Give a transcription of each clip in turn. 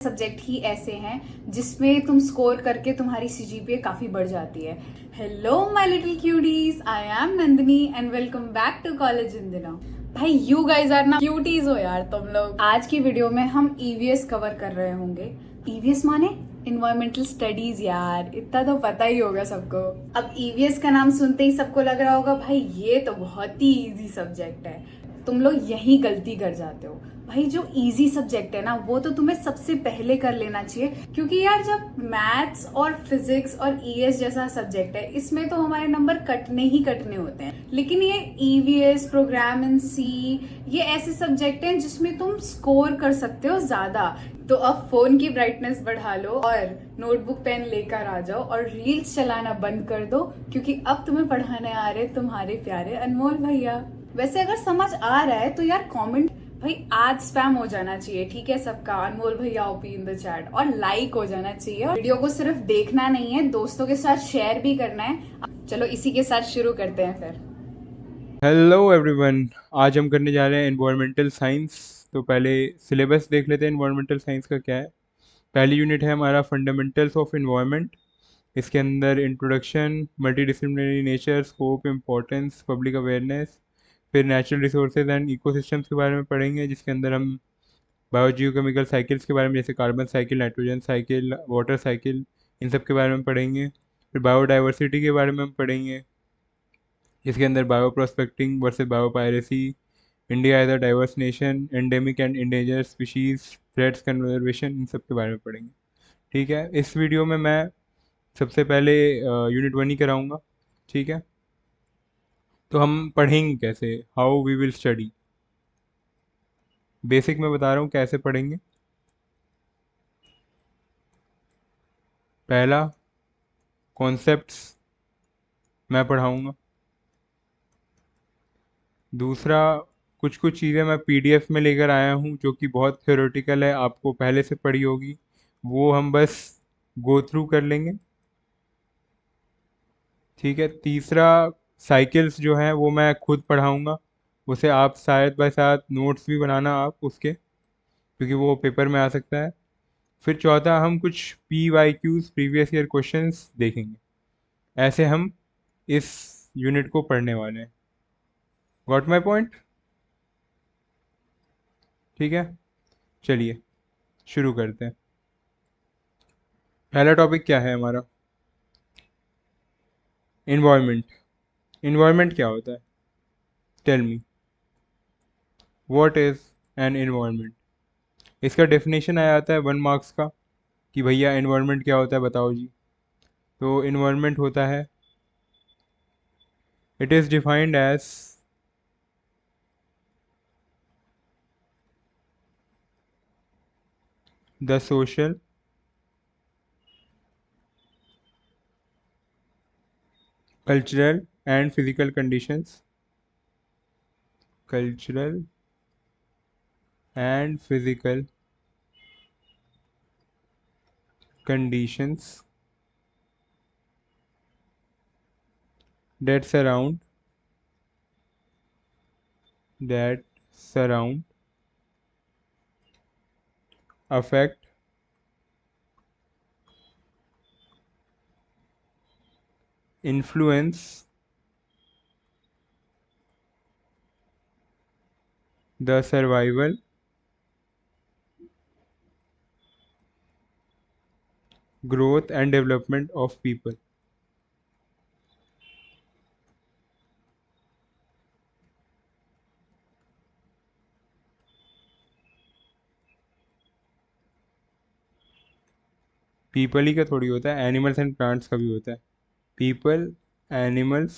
Subject ही ऐसे हैं जिसमें तुम स्कोर करके तुम्हारी सीजीपीए काफी बढ़ जाती है। Hello my little cuties, I am Nandini and welcome back to college इन दिनों। भाई यू गाइज आर ना क्यूटीज हो यार तुम लोग। आज की वीडियो में हम ईवीएस कवर कर रहे होंगे। ईवीएस माने इन्वायरमेंटल स्टडीज यार, इतना तो पता ही होगा सबको। अब ईवीएस का नाम सुनते ही सबको लग रहा होगा भाई ये तो बहुत ही इजी सब्जेक्ट है। तुम लोग यही गलती कर जाते हो। भाई जो इजी सब्जेक्ट है ना वो तो तुम्हें सबसे पहले कर लेना चाहिए, क्योंकि यार जब मैथ्स और फिजिक्स और ईएस जैसा सब्जेक्ट है इसमें तो हमारे नंबर कटने ही कटने होते हैं। लेकिन ये ईवीएस, प्रोग्राम इन सी, ये ऐसे सब्जेक्ट हैं जिसमें तुम स्कोर कर सकते हो ज्यादा। तो अब फोन की ब्राइटनेस बढ़ा लो और नोटबुक पेन लेकर आ जाओ और रील्स चलाना बंद कर दो, क्योंकि अब तुम्हें पढ़ाने आ रहे तुम्हारे प्यारे अनमोल भैया। वैसे अगर समझ आ रहा है तो यार कमेंट भाई आज स्पैम हो जाना चाहिए, ठीक है सबका, अनमोल भैया ओपी इन द चैट, और लाइक हो जाना चाहिए। और वीडियो को सिर्फ देखना नहीं है, दोस्तों के साथ शेयर भी करना है। चलो इसी के साथ शुरू करते हैं फिर। Hello everyone. आज हम करने जा रहे हैं एनवायरमेंटल साइंस। तो पहले सिलेबस देख लेते हैं एनवायरमेंटल साइंस का क्या है। पहली यूनिट है हमारा फंडामेंटल्स ऑफ एनवायरनमेंट। इसके अंदर introduction, multidisciplinary nature, scope, importance, public awareness, फिर नेचुरल रिसोर्सेज एंड इकोसिस्टम्स के बारे में पढ़ेंगे, जिसके अंदर हम बायोजियोकेमिकल साइकिल्स के बारे में, जैसे carbon cycle, nitrogen cycle, water cycle, इन सब के बारे में पढ़ेंगे। फिर बायोडाइवर्सिटी के बारे में हम पढ़ेंगे, जिसके अंदर bio prospecting versus bio piracy, India as a diverse nation, endemic and endangered species, threats, conservation, इन सब के बारे में पढ़ेंगे। ठीक है, इस वीडियो में मैं सबसे पहले यूनिट 1 ही कराऊंगा। ठीक है, तो हम पढ़ेंगे कैसे, how we will study. Basic में बता रहा हूँ कैसे पढ़ेंगे। पहला, कॉन्सेप्ट्स मैं पढ़ाऊंगा। दूसरा, कुछ कुछ चीज़ें मैं पीडीएफ में लेकर आया हूँ जो कि बहुत थ्योरेटिकल है, आपको पहले से पढ़ी होगी, वो हम बस गो थ्रू कर लेंगे। ठीक है। तीसरा, साइकिल्स जो हैं वो मैं खुद पढ़ाऊँगा, उसे आप शायद बाय साथ नोट्स भी बनाना आप उसके, क्योंकि वो पेपर में आ सकता है। फिर चौथा, हम कुछ P Y Qs, previous year questions देखेंगे। ऐसे हम इस यूनिट को पढ़ने वाले हैं। Got my point? ठीक है, चलिए शुरू करते हैं। पहला टॉपिक क्या है हमारा? इन्वायरमेंट। इन्वायरमेंट क्या होता है? Tell me, what is an environment? इसका डेफिनेशन आ जाता है 1 मार्क्स का, कि भैया इन्वायरमेंट क्या होता है बताओ जी। तो इन्वायरमेंट होता है, it is defined as the social, cultural and physical conditions, cultural and physical conditions that that surround, affect, influence the survival, growth and development of people। People ही का थोड़ी होता है, एनिमल्स एंड प्लांट्स का भी होता है। People, animals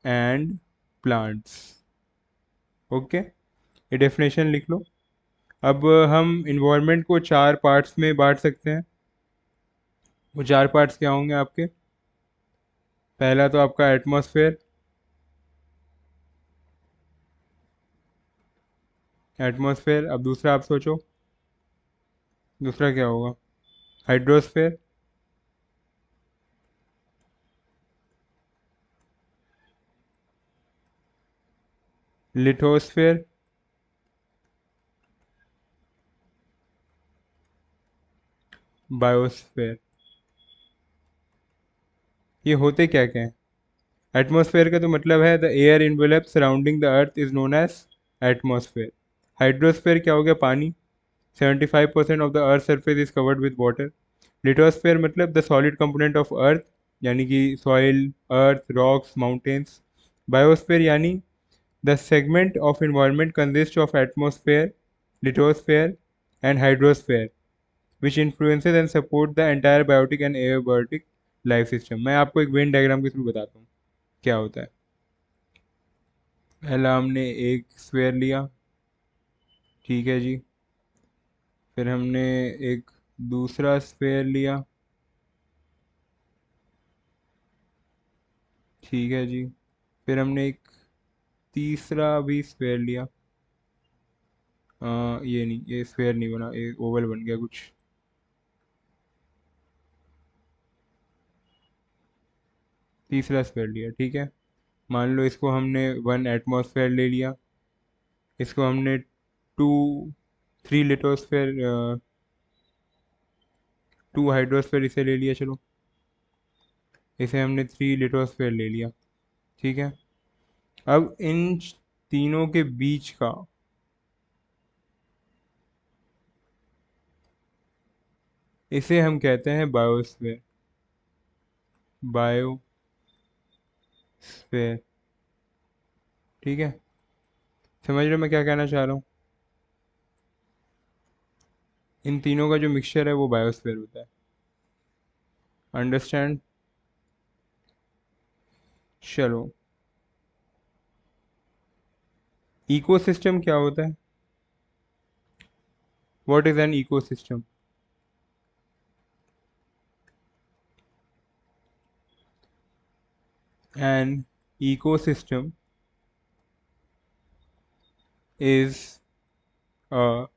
and plants. Okay, ये डेफिनेशन लिख लो। अब हम इन्वायरमेंट को 4 पार्ट्स में बांट सकते हैं। वो 4 पार्ट्स क्या होंगे आपके? पहला तो आपका एटमॉस्फेयर। एटमॉस्फेयर। अब दूसरा आप सोचो, दूसरा क्या होगा? हाइड्रोस्फेयर। लिथोस्फेयर। बायोस्फेयर। ये होते क्या क्या है? एटमॉस्फेयर का तो मतलब है the air envelope surrounding the earth is known as atmosphere. Hydrosphere क्या हो गया? पानी। 75% of the earth surface is covered with water. Lithosphere मतलब the solid component of earth, यानी कि soil, earth, rocks, mountains. Biosphere यानी the segment of environment consists of atmosphere, lithosphere, and hydrosphere, which influences and support the entire biotic and abiotic life system। मैं आपको एक Venn diagram के through बताता हूँ क्या होता है। पहला हमने एक स्फेयर लिया, ठीक है जी। फिर हमने एक दूसरा स्फेयर लिया, ठीक है जी। फिर हमने एक तीसरा भी स्फेयर लिया। ये नहीं, ये स्फेयर नहीं बना, ये ओवल बन गया कुछ। तीसरा स्फेयर लिया, ठीक है। मान लो इसको हमने 1 एटमॉस्फेयर ले लिया, इसको हमने 2 3 लिटोस्फेयर, 2 हाइड्रोस्फेयर इसे ले लिया, चलो इसे हमने 3 लिटोस्फेयर ले लिया, ठीक है। अब इन तीनों के बीच का इसे हम कहते हैं बायोस्फेयर। बायोस्फेयर, ठीक है। समझ रहे हो मैं क्या कहना चाह रहा हूँ? इन तीनों का जो मिक्सचर है वो बायोस्फेयर होता है। अंडरस्टैंड? चलो, इकोसिस्टम क्या होता है? What is an ecosystem? An ecosystem is a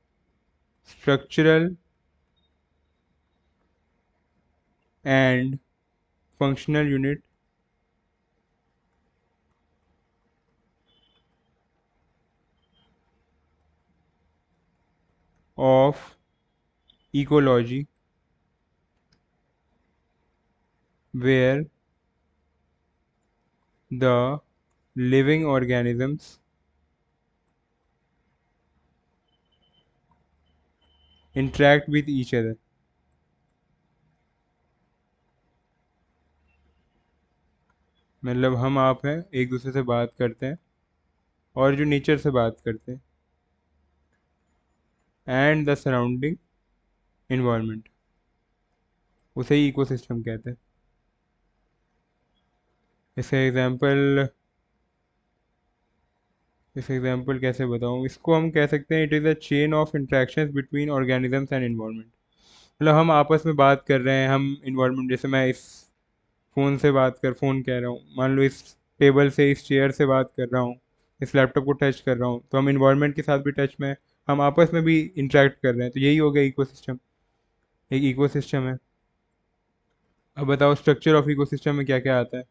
structural and functional unit of ecology where the living organisms interact with each other। मतलब हम आप हैं, एक दूसरे से बात करते हैं और जो नेचर से बात करते हैं, एंड द सराउंडिंग इन्वायरमेंट, उसे ही इकोसिस्टम कहते हैं। इसका एग्जांपल, इस एग्जांपल कैसे बताऊं इसको? हम कह सकते हैं it is a chain of interactions between organisms and environment. मतलब हम आपस में बात कर रहे हैं, हम इन्वायरमेंट, जैसे मैं इस फ़ोन कह रहा हूँ, मान लो इस टेबल से, इस चेयर से बात कर रहा हूँ, इस लैपटॉप को टच कर रहा हूँ, तो हम इन्वायरमेंट के साथ भी टच में हैं, हम आपस में भी इंटरेक्ट कर रहे हैं, तो यही हो गया इकोसिस्टम। एक इकोसिस्टम है। अब बताओ स्ट्रक्चर ऑफ इकोसिस्टम में क्या क्या आता है?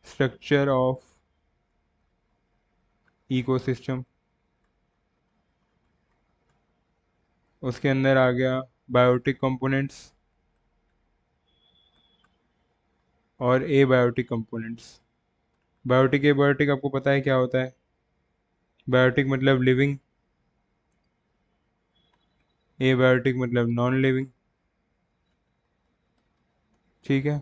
स्ट्रक्चर ऑफ इकोसिस्टम, उसके अंदर आ गया बायोटिक कंपोनेंट्स और एबायोटिक कंपोनेंट्स। बायोटिक एबायोटिक आपको पता है क्या होता है? बायोटिक मतलब लिविंग, एबायोटिक मतलब नॉन लिविंग, ठीक है।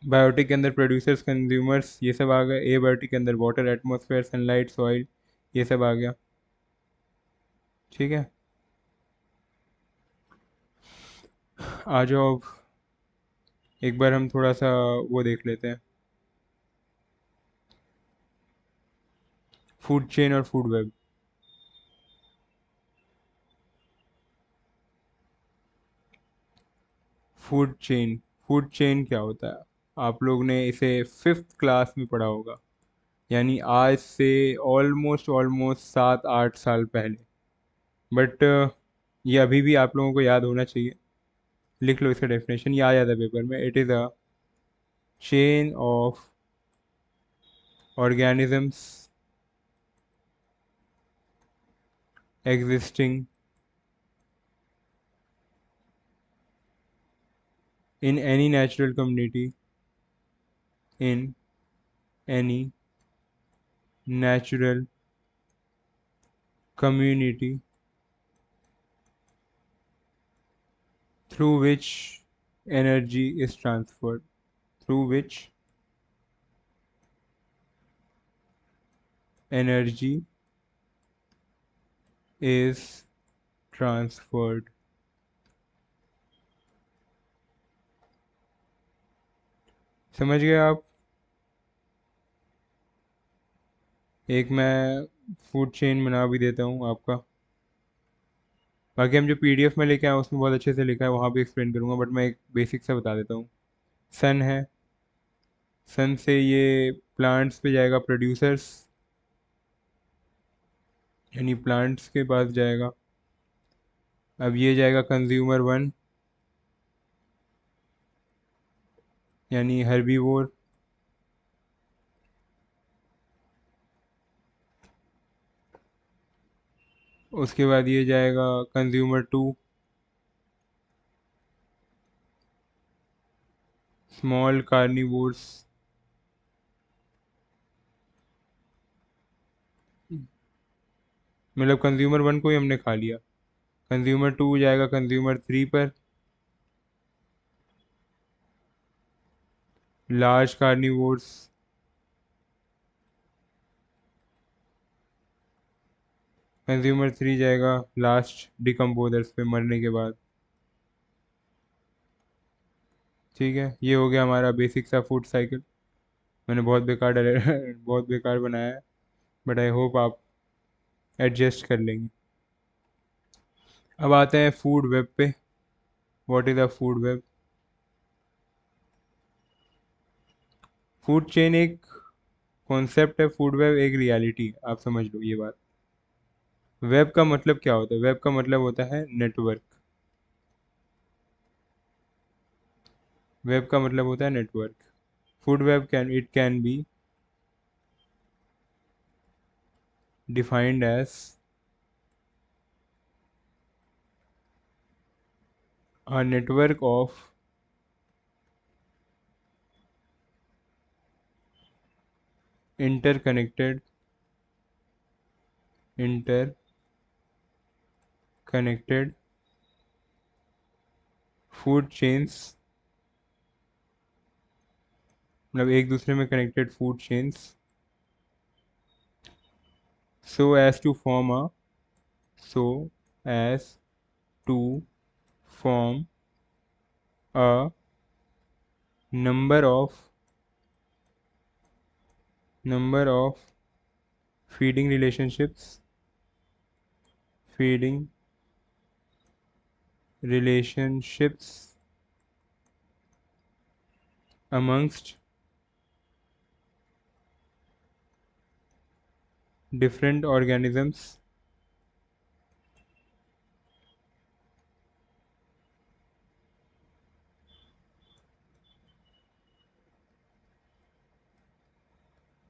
बायोटिक के अंदर प्रोड्यूसर्स, कंज्यूमर्स, ये सब आ गए। एबायोटिक के अंदर वाटर, एटमॉस्फेयर, सनलाइट, सॉइल, ये सब आ गया, ठीक है। आ जाओ अब एक बार हम थोड़ा सा वो देख लेते हैं, फूड चेन और food web. Food chain, food chain क्या होता है? आप लोग ने इसे 5th क्लास में पढ़ा होगा, यानी आज से ऑलमोस्ट ऑलमोस्ट 7 8 साल पहले। बट ये अभी भी आप लोगों को याद होना चाहिए। लिख लो इसका डेफिनेशन, ये आ जाता है पेपर में। It is a chain of organisms existing in any natural community, in any natural community through which energy is transferred, through which energy is transferred. समझ गए आप? एक मैं फूड चेन बना भी देता हूँ आपका। बाकी हम जो पीडीएफ में लेके आए हैं, उसमें बहुत अच्छे से लिखा है, वहाँ भी एक्सप्लेन करूँगा, बट मैं एक बेसिक सा बता देता हूँ। सन है, सन से ये प्लांट्स पे जाएगा, प्रोड्यूसर्स, यानी प्लांट्स के पास जाएगा। अब ये जाएगा कंज्यूमर वन, यानी हर्बीवोर। उसके बाद ये जाएगा कंज्यूमर टू, स्मॉल कार्निवोर्स। मतलब कंज्यूमर वन को ही हमने खा लिया। कंज्यूमर टू जाएगा कंज्यूमर थ्री पर, लार्ज कार्निवोर्स। कंज्यूमर थ्री जाएगा लास्ट डिकम्पोजर्स पे, मरने के बाद। ठीक है, ये हो गया हमारा बेसिक सा फूड साइकिल। मैंने बहुत बेकार डले बहुत बेकार बनाया है, बट आई होप आप एडजस्ट कर लेंगे। अब आते हैं फूड वेब पे। What is a food web? Food chain एक कॉन्सेप्ट है, फूड वेब एक रियलिटी, आप समझ लो ये बात। वेब का मतलब क्या होता है? वेब का मतलब होता है नेटवर्क। वेब का मतलब होता है network. Food web can be defined as a network of interconnected food chains, मतलब एक दूसरे में connected food chains, so as to form a so as to form a number of feeding relationships amongst different organisms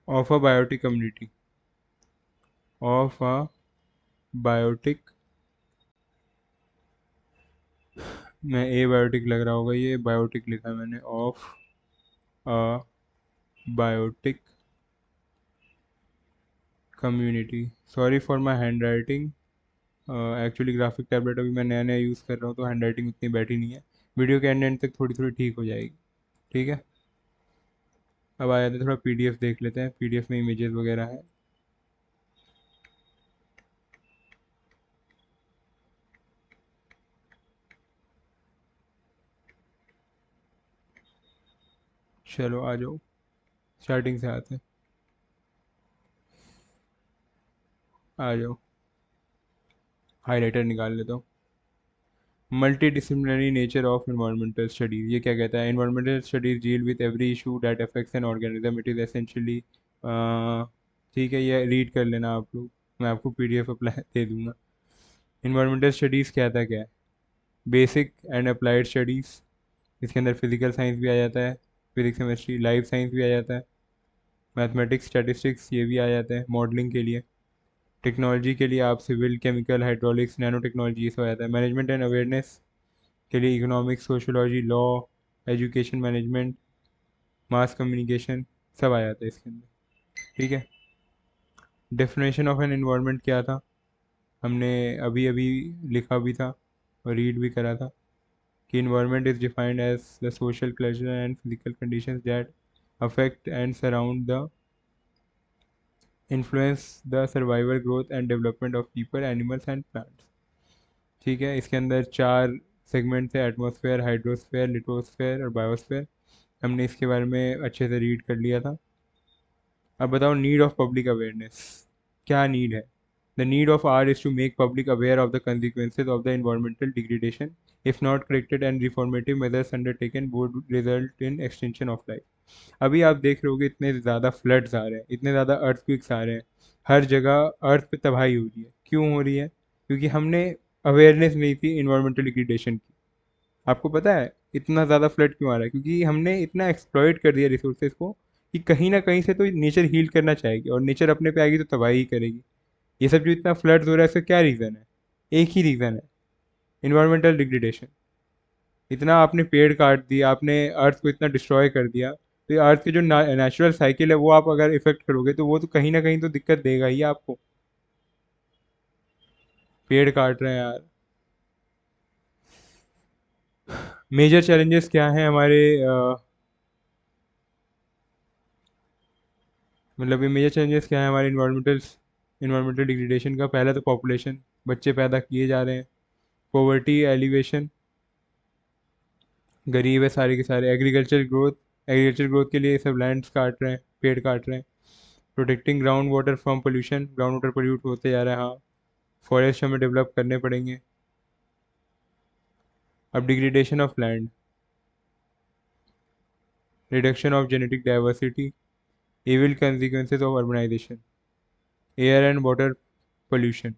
of a biotic community, of a biotic, मैं ए biotic लग रहा होगा, ये biotic लिखा है मैंने, of a biotic community. Sorry for my handwriting. Actually graphic tablet अभी मैं नया नया यूज़ कर रहा हूँ, तो हैंड राइटिंग उतनी बैठी नहीं है। वीडियो के एंड तक थोड़ी थोड़ी ठीक हो जाएगी। ठीक है, अब आ जाते हैं, थोड़ा पीडीएफ देख लेते हैं। पीडीएफ में इमेजेस वगैरह हैं। चलो आ जाओ, स्टार्टिंग से आते हैं। आ जाओ, हाईलाइटर निकाल लेता हूँ। Multi disciplinary nature of environmental studies, ये क्या कहता है? Environmental studies deal with every issue that affects an organism, it is essentially. ठीक है, ये रीड कर लेना आप लोग, मैं आपको पीडीएफ अप्लाई दे दूंगा। इन्वायरमेंटल स्टडीज़ क्या था, क्या है? बेसिक एंड अप्लाइड स्टडीज़, इसके अंदर फिजिकल साइंस भी आ जाता है, फिजिक्स केमिस्ट्री, लाइफ साइंस भी आ जाता है, मैथमेटिक्स स्टैटिस्टिक्स ये भी आ जाता है मॉडलिंग के लिए। टेक्नोलॉजी के लिए आप civil, chemical, hydraulics, nano technology, ये सब आ जाता है। मैनेजमेंट एंड अवेयरनेस के लिए economics, sociology, law, education management, mass communication, सब आ जाता है इसके अंदर। ठीक है, डेफिनेशन ऑफ एन एनवायरनमेंट क्या था, हमने अभी अभी लिखा भी था और रीड भी करा था कि environment is defined as the social, cultural and physical conditions that affect and surround the influence the survival, growth and development of people, animals and plants। ठीक है, इसके अंदर 4 सेगमेंट थे, एटमॉस्फेयर, हाइड्रोस्फेयर, लिटोस्फेयर और बायोस्फेयर। हमने इसके बारे में अच्छे से रीड कर लिया था। अब बताओ नीड ऑफ पब्लिक अवेयरनेस, क्या नीड है। The need of hour is to make public aware of the consequences of the environmental degradation। if not corrected and reformative measures undertaken would result in extinction of life। अभी आप देख रहे होगे इतने ज़्यादा floods आ रहे हैं, इतने ज़्यादा अर्थक्वेक्स आ रहे हैं, हर जगह अर्थ पे तबाही हो रही है। क्यों हो रही है? क्योंकि हमने अवेयरनेस नहीं थी इन्वायरमेंटल डिग्रेडेशन की। आपको पता है इतना ज़्यादा फ्लड क्यों आ रहा है? क्योंकि हमने इतना एक्सप्लॉइट कर दिया रिसोर्सेज को कि कहीं ना कहीं से तो नेचर हील करना चाहेगी, और नेचर अपने पे आएगी तो तबाही ही करेगी। ये सब जो इतना फ्लड्स हो रहा है इसका क्या रीज़न है? एक ही रीज़न है, इन्वायरमेंटल डिग्रेडेशन। इतना आपने पेड़ काट दिया, आपने अर्थ को इतना डिस्ट्रॉय कर दिया, तो ये अर्थ की जो नेचुरल साइकिल है वो आप अगर इफेक्ट करोगे तो वो तो कहीं ना कहीं तो दिक्कत देगा ही आपको। पेड़ काट रहे हैं यार। मेजर चैलेंजेस क्या हैं हमारे मतलब ये मेजर चेंजेस क्या है हमारे इन्वायरमेंटल डिग्रेडेशन का? पहला तो पॉपुलेशन, बच्चे पैदा किए जा रहे हैं। पॉवर्टी एलिवेशन, गरीब है सारे के सारे। एग्रीकल्चर ग्रोथ के लिए सब लैंड्स काट रहे हैं, पेड़ काट रहे हैं। Protecting ground water from pollution, ground water pollute होते जा रहा है, हाँ। फॉरेस्ट हमें डेवलप करने पड़ेंगे। अब degradation of land, reduction of genetic diversity, evil consequences of urbanisation, air and water pollution.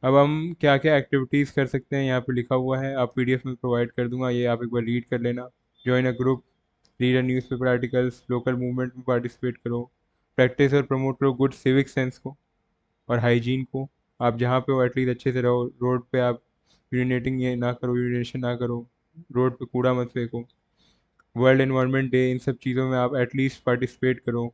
अब हम क्या क्या एक्टिविटीज़ कर सकते हैं यहाँ पे लिखा हुआ है, आप पीडीएफ में प्रोवाइड कर दूंगा, ये आप एक बार रीड कर लेना। Join a group, read a newspaper articles, local movement में पार्टिसिपेट करो, प्रैक्टिस और प्रमोट करो गुड सिविक सेंस को और हाइजीन को। आप जहाँ पे हो एटलीस्ट अच्छे से रहो। रोड पे आप यूरिनेटिंग ये ना करो, यूरिनेशन ना करो, रोड पे कूड़ा मत फेंको। वर्ल्ड एनवायरनमेंट डे, इन सब चीज़ों में आप एटलीस्ट पार्टिसिपेट करो।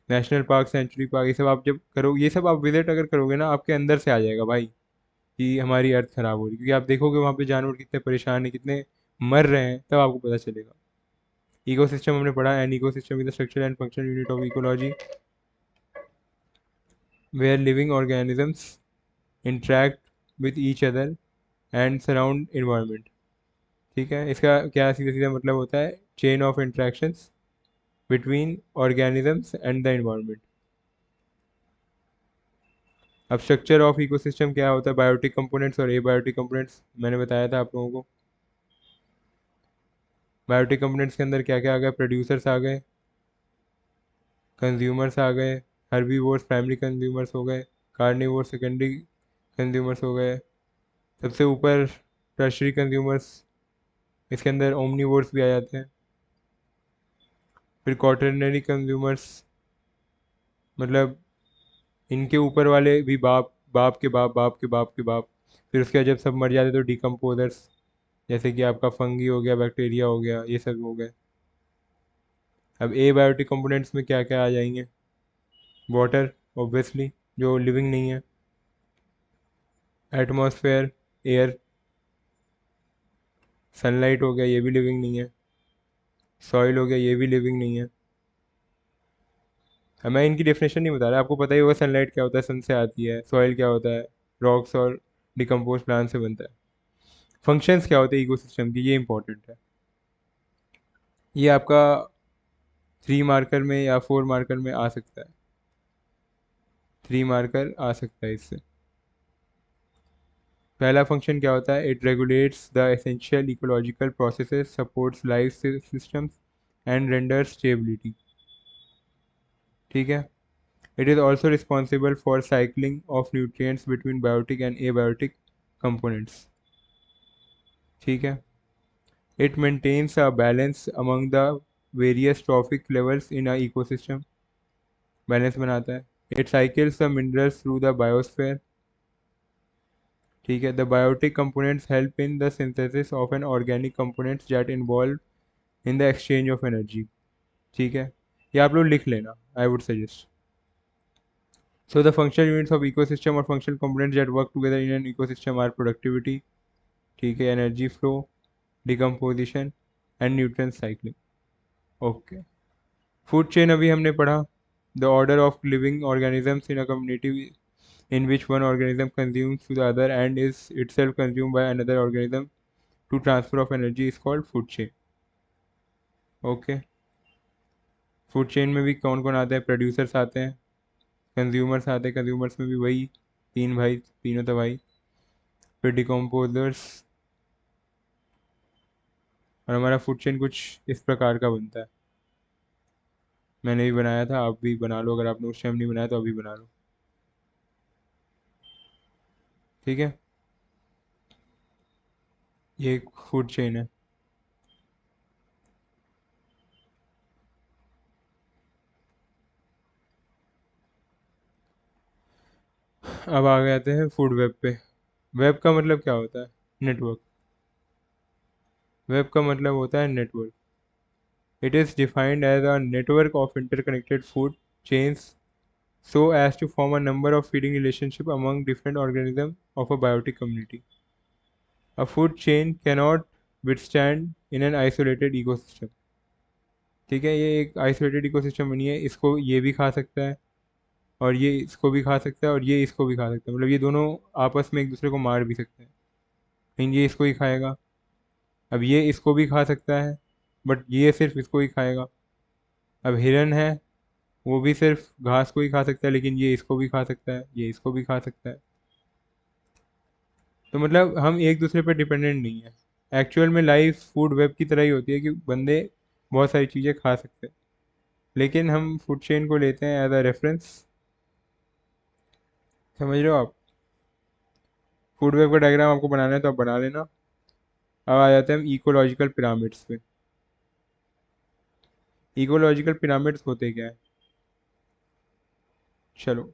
नेशनल पार्क, सेंचुरी पार्क, ये सब आप जब करो, ये सब आप विजिट अगर करोगे ना, आपके अंदर से आ जाएगा भाई कि हमारी अर्थ खराब हो रही है। क्योंकि आप देखोगे वहाँ पे जानवर कितने परेशान हैं, कितने मर रहे हैं, तब आपको पता चलेगा। इकोसिस्टम हमने पढ़ा, an ecosystem is the structure and functional unit of ecology where living organisms interact with each other and surround environment. ठीक है, इसका क्या सीधा सीधा मतलब होता है? Chain of interactions between organisms and the environment. अब स्ट्रक्चर ऑफ इकोसिस्टम क्या होता है? बायोटिक कंपोनेंट्स और एबायोटिक कंपोनेंट्स मैंने बताया था आप लोगों को। बायोटिक कंपोनेंट्स के अंदर क्या क्या आ गया? प्रोड्यूसर्स आ गए, कंज्यूमर्स आ गए, हर्बीवोर्स प्राइमरी कंज्यूमर्स हो गए, कार्निवोर्स सेकेंडरी कंज्यूमर्स हो गए, सबसे ऊपर टर्शरी कंज्यूमर्स, इसके अंदर ओमनीवोर्स भी आ जाते हैं। फिर क्वाटरनरी कंज्यूमर्स, मतलब इनके ऊपर वाले भी बाप बाप के बाप बाप के बाप के बाप। फिर उसके बाद जब सब मर जाते तो डिकम्पोजर्स, जैसे कि आपका फंगी हो गया, बैक्टीरिया हो गया, ये सब हो गए। अब ए बायोटिक कंपोनेंट्स में क्या क्या आ जाएंगे? वाटर, ऑब्वियसली, जो लिविंग नहीं है। Atmosphere, air. सनलाइट हो गया, ये भी लिविंग नहीं है। सॉइल हो गया, ये भी लिविंग नहीं है। अब मैं इनकी डेफिनेशन नहीं बता रहा, आपको पता ही होगा सनलाइट क्या होता है, सन से आती है। सॉइल क्या होता है? रॉक्स और डिकम्पोज प्लांट से बनता है। फंक्शंस क्या होते हैं इकोसिस्टम की, ये इंपॉर्टेंट है। ये आपका 3 मार्कर में या 4 मार्कर में आ सकता है। 3 मार्कर आ सकता है इससे। पहला फंक्शन क्या होता है? It regulates the essential ecological processes, supports life systems and renders stability. ठीक है, it is also responsible for cycling of nutrients between biotic and abiotic components. ठीक है, it maintains a balance among the various trophic levels in a ecosystem, balance बनाता है। It cycles the minerals through the biosphere. ठीक है, the biotic components help in the synthesis of an organic components that involve in the exchange of energy. ठीक है, ये आप लोग लिख लेना, I would suggest. So the functional units of ecosystem or functional components that work together in an ecosystem are productivity, ठीक है, energy flow, decomposition and nutrient cycling. Okay. Food chain अभी हमने पढ़ा, the order of living organisms in a community in which one organism consumes to the other and is itself consumed by another organism to transfer of energy is called food chain. Okay. Food chain में भी कौन कौन आते हैं? Producers आते हैं, consumers आते हैं, कंज्यूमर्स में भी वही तीन भाई, तीनों तो भाई, फिर डिकम्पोजर्स, और हमारा फूड चेन कुछ इस प्रकार का बनता है। मैंने भी बनाया था, आप भी बना लो, अगर आपने उस टाइम नहीं बनाया तो अभी बना लो। ठीक है, ये एक फूड चेन है। अब आ जाते हैं फूड वेब पे। वेब का मतलब क्या होता है? नेटवर्क। वेब का मतलब होता है network. It is defined as a network of interconnected food chains so as to form a number of feeding relationship among different organisms of a biotic community. A food chain cannot withstand in an isolated ecosystem. ठीक है, ये एक isolated ecosystem बनी है, इसको ये भी खा सकता है और ये इसको भी खा सकता है और ये इसको भी खा सकता है, मतलब ये दोनों आपस में एक दूसरे को मार भी सकते हैं, लेकिन ये इसको ही खाएगा। अब ये इसको भी खा सकता है, बट ये सिर्फ इसको ही खाएगा। अब हिरन है, वो भी सिर्फ घास को ही खा सकता है, लेकिन ये इसको भी खा सकता है, ये इसको भी खा सकता है। तो मतलब हम एक दूसरे पर डिपेंडेंट नहीं है। एक्चुअल में लाइफ फूड वेब की तरह ही होती है कि बंदे बहुत सारी चीज़ें खा सकते हैं, लेकिन हम फूड चेन को लेते हैं एज अ रेफरेंस। समझ रहे हो आप? फूड वेब का डायग्राम आपको बनाना है तो आप बना लेना। अब आ जाते हैं हम इकोलॉजिकल पिरामिड्स पे। इकोलॉजिकल पिरामिड्स होते क्या है? चलो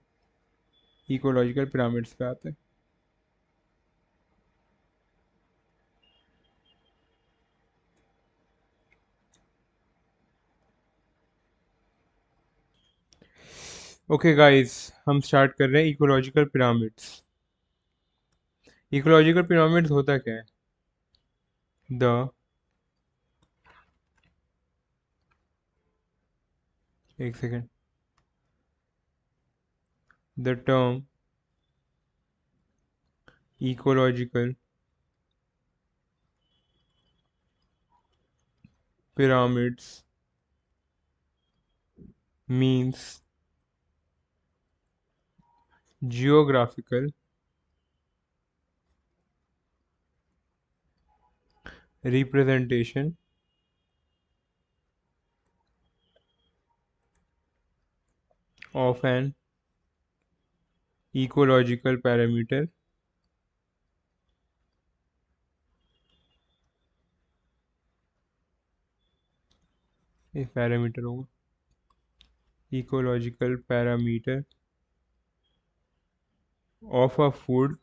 इकोलॉजिकल पिरामिड्स पे आते हैं। ओके गाइस, हम स्टार्ट कर रहे हैं इकोलॉजिकल पिरामिड्स। इकोलॉजिकल पिरामिड्स होता क्या है? द एक second, the term ecological pyramids means geographical representation of an ecological parameter एक पैरामीटर होगा, ecological parameter of a food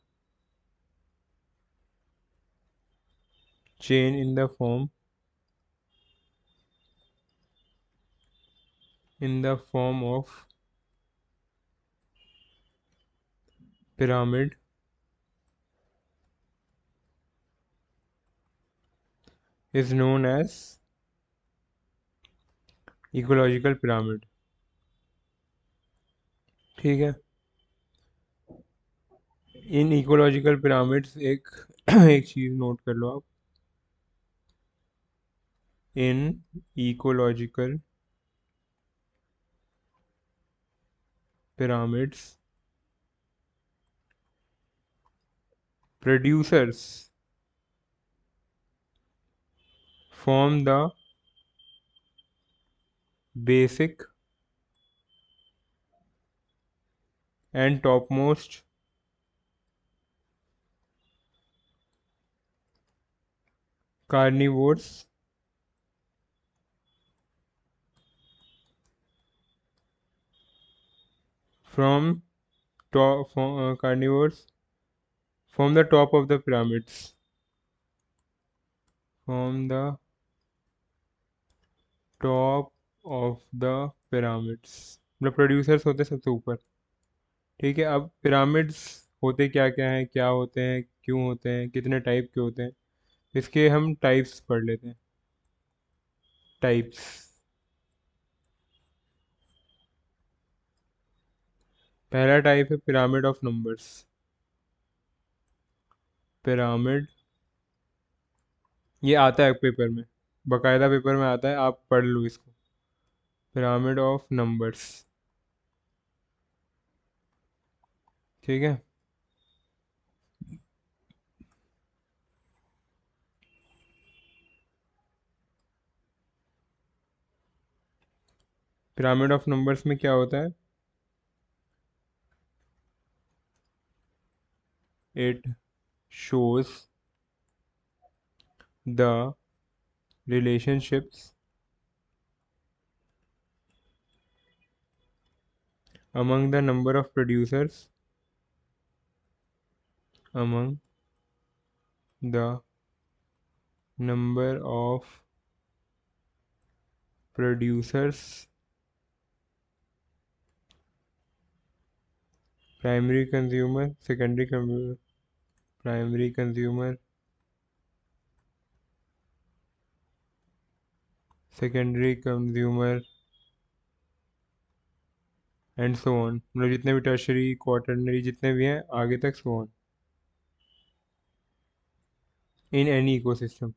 chain in the form of pyramid is known as ecological pyramid। ठीक है, इन ecological pyramids एक एक चीज़ note कर लो आप, इन ecological pyramids producers form the basic and topmost carnivores from carnivores from the top of the pyramids, from the top of the pyramids, मतलब producers होते हैं सबसे ऊपर। ठीक है, अब पिरामिड्स होते क्या क्या हैं, क्या होते हैं, क्यों होते हैं, कितने टाइप के होते हैं, इसके हम टाइप्स पढ़ लेते हैं। टाइप्स, पहला टाइप है पिरामिड ऑफ नंबर्स। पिरामिड, ये आता है पेपर में, बकायदा पेपर में आता है, आप पढ़ लो इसको। पिरामिड ऑफ नंबर्स, ठीक है। पिरामिड ऑफ नंबर्स में क्या होता है? It shows the relationships among the number of producers, among the number of producers, primary consumer, secondary consumer, primary consumer, secondary consumer and so on, मतलब जितने भी tertiary quaternary जितने भी हैं आगे तक, so on, in any ecosystem,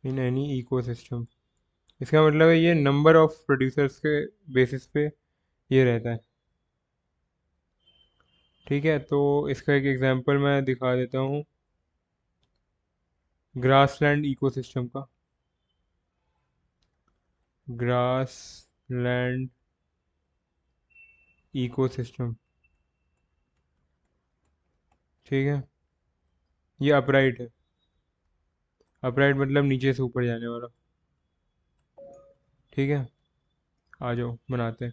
in any ecosystem. इसका मतलब है ये नंबर ऑफ प्रोड्यूसर्स के बेसिस पे ये रहता है। ठीक है, तो इसका एक एग्जांपल मैं दिखा देता हूँ, ग्रासलैंड इकोसिस्टम का। ग्रासलैंड इकोसिस्टम, ठीक है, ये अपराइट है। अपराइट मतलब नीचे से ऊपर जाने वाला। ठीक है, आ जाओ बनाते हैं।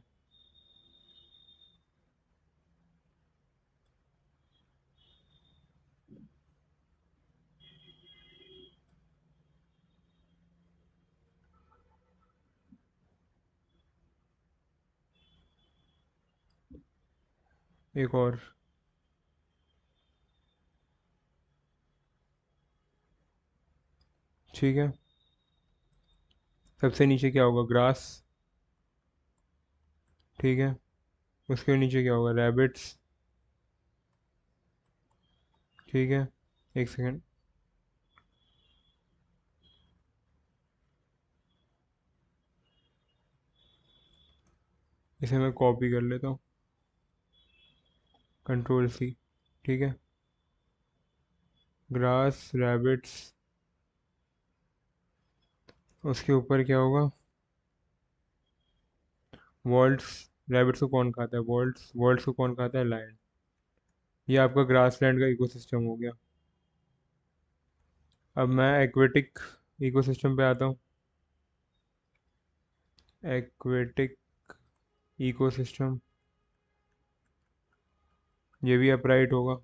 एक और, ठीक है, सबसे नीचे क्या होगा? ग्रास, ठीक है, उसके नीचे क्या होगा? रैबिट्स, ठीक है, एक सेकंड, इसे मैं कॉपी कर लेता हूँ, कंट्रोल सी, ठीक है, ग्रास, रैबिट्स, उसके ऊपर क्या होगा? वॉल्ट्स, रैबिट्स को कौन खाता है? वॉल्ट्स, वॉल्ट्स को कौन खाता है? लायन। ये आपका ग्रासलैंड का इकोसिस्टम हो गया। अब मैं एक्वेटिक इकोसिस्टम पे आता हूँ। एक्वेटिक इकोसिस्टम, ये भी अपराइट होगा,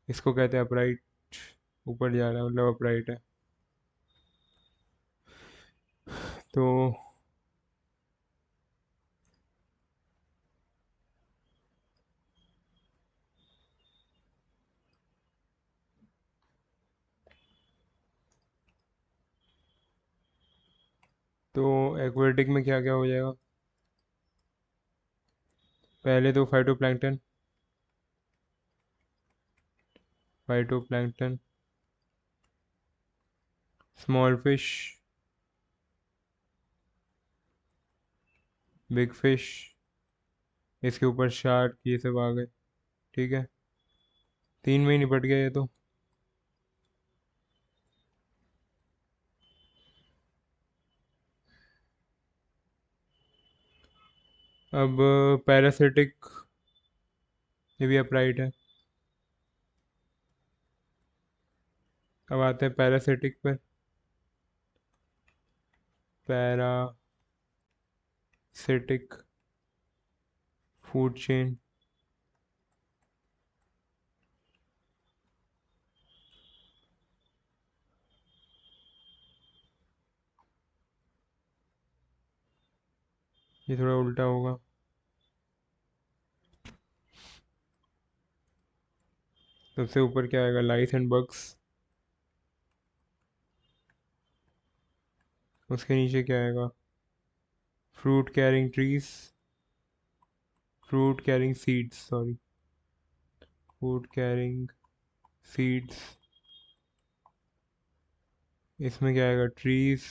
इसको कहते हैं अपराइट, ऊपर जा रहा है मतलब अपराइट है। तो तो एक्वेटिक में क्या क्या हो जाएगा? पहले तो phytoplankton, phytoplankton, small fish, big fish, इसके ऊपर शार्क, ये सब आ गए। ठीक है, तीन में ही निपट गया ये तो। अब पैरासिटिक, ये भी अपराइट है। अब आते हैं पैरासिटिक पर। पैरासिटिक फूड चेन, ये थोड़ा उल्टा होगा। सबसे ऊपर क्या आएगा? लाइस एंड बग्स। उसके नीचे क्या आएगा? Fruit carrying trees, fruit carrying seeds, sorry, fruit carrying seeds. इसमें क्या आएगा? ट्रीज।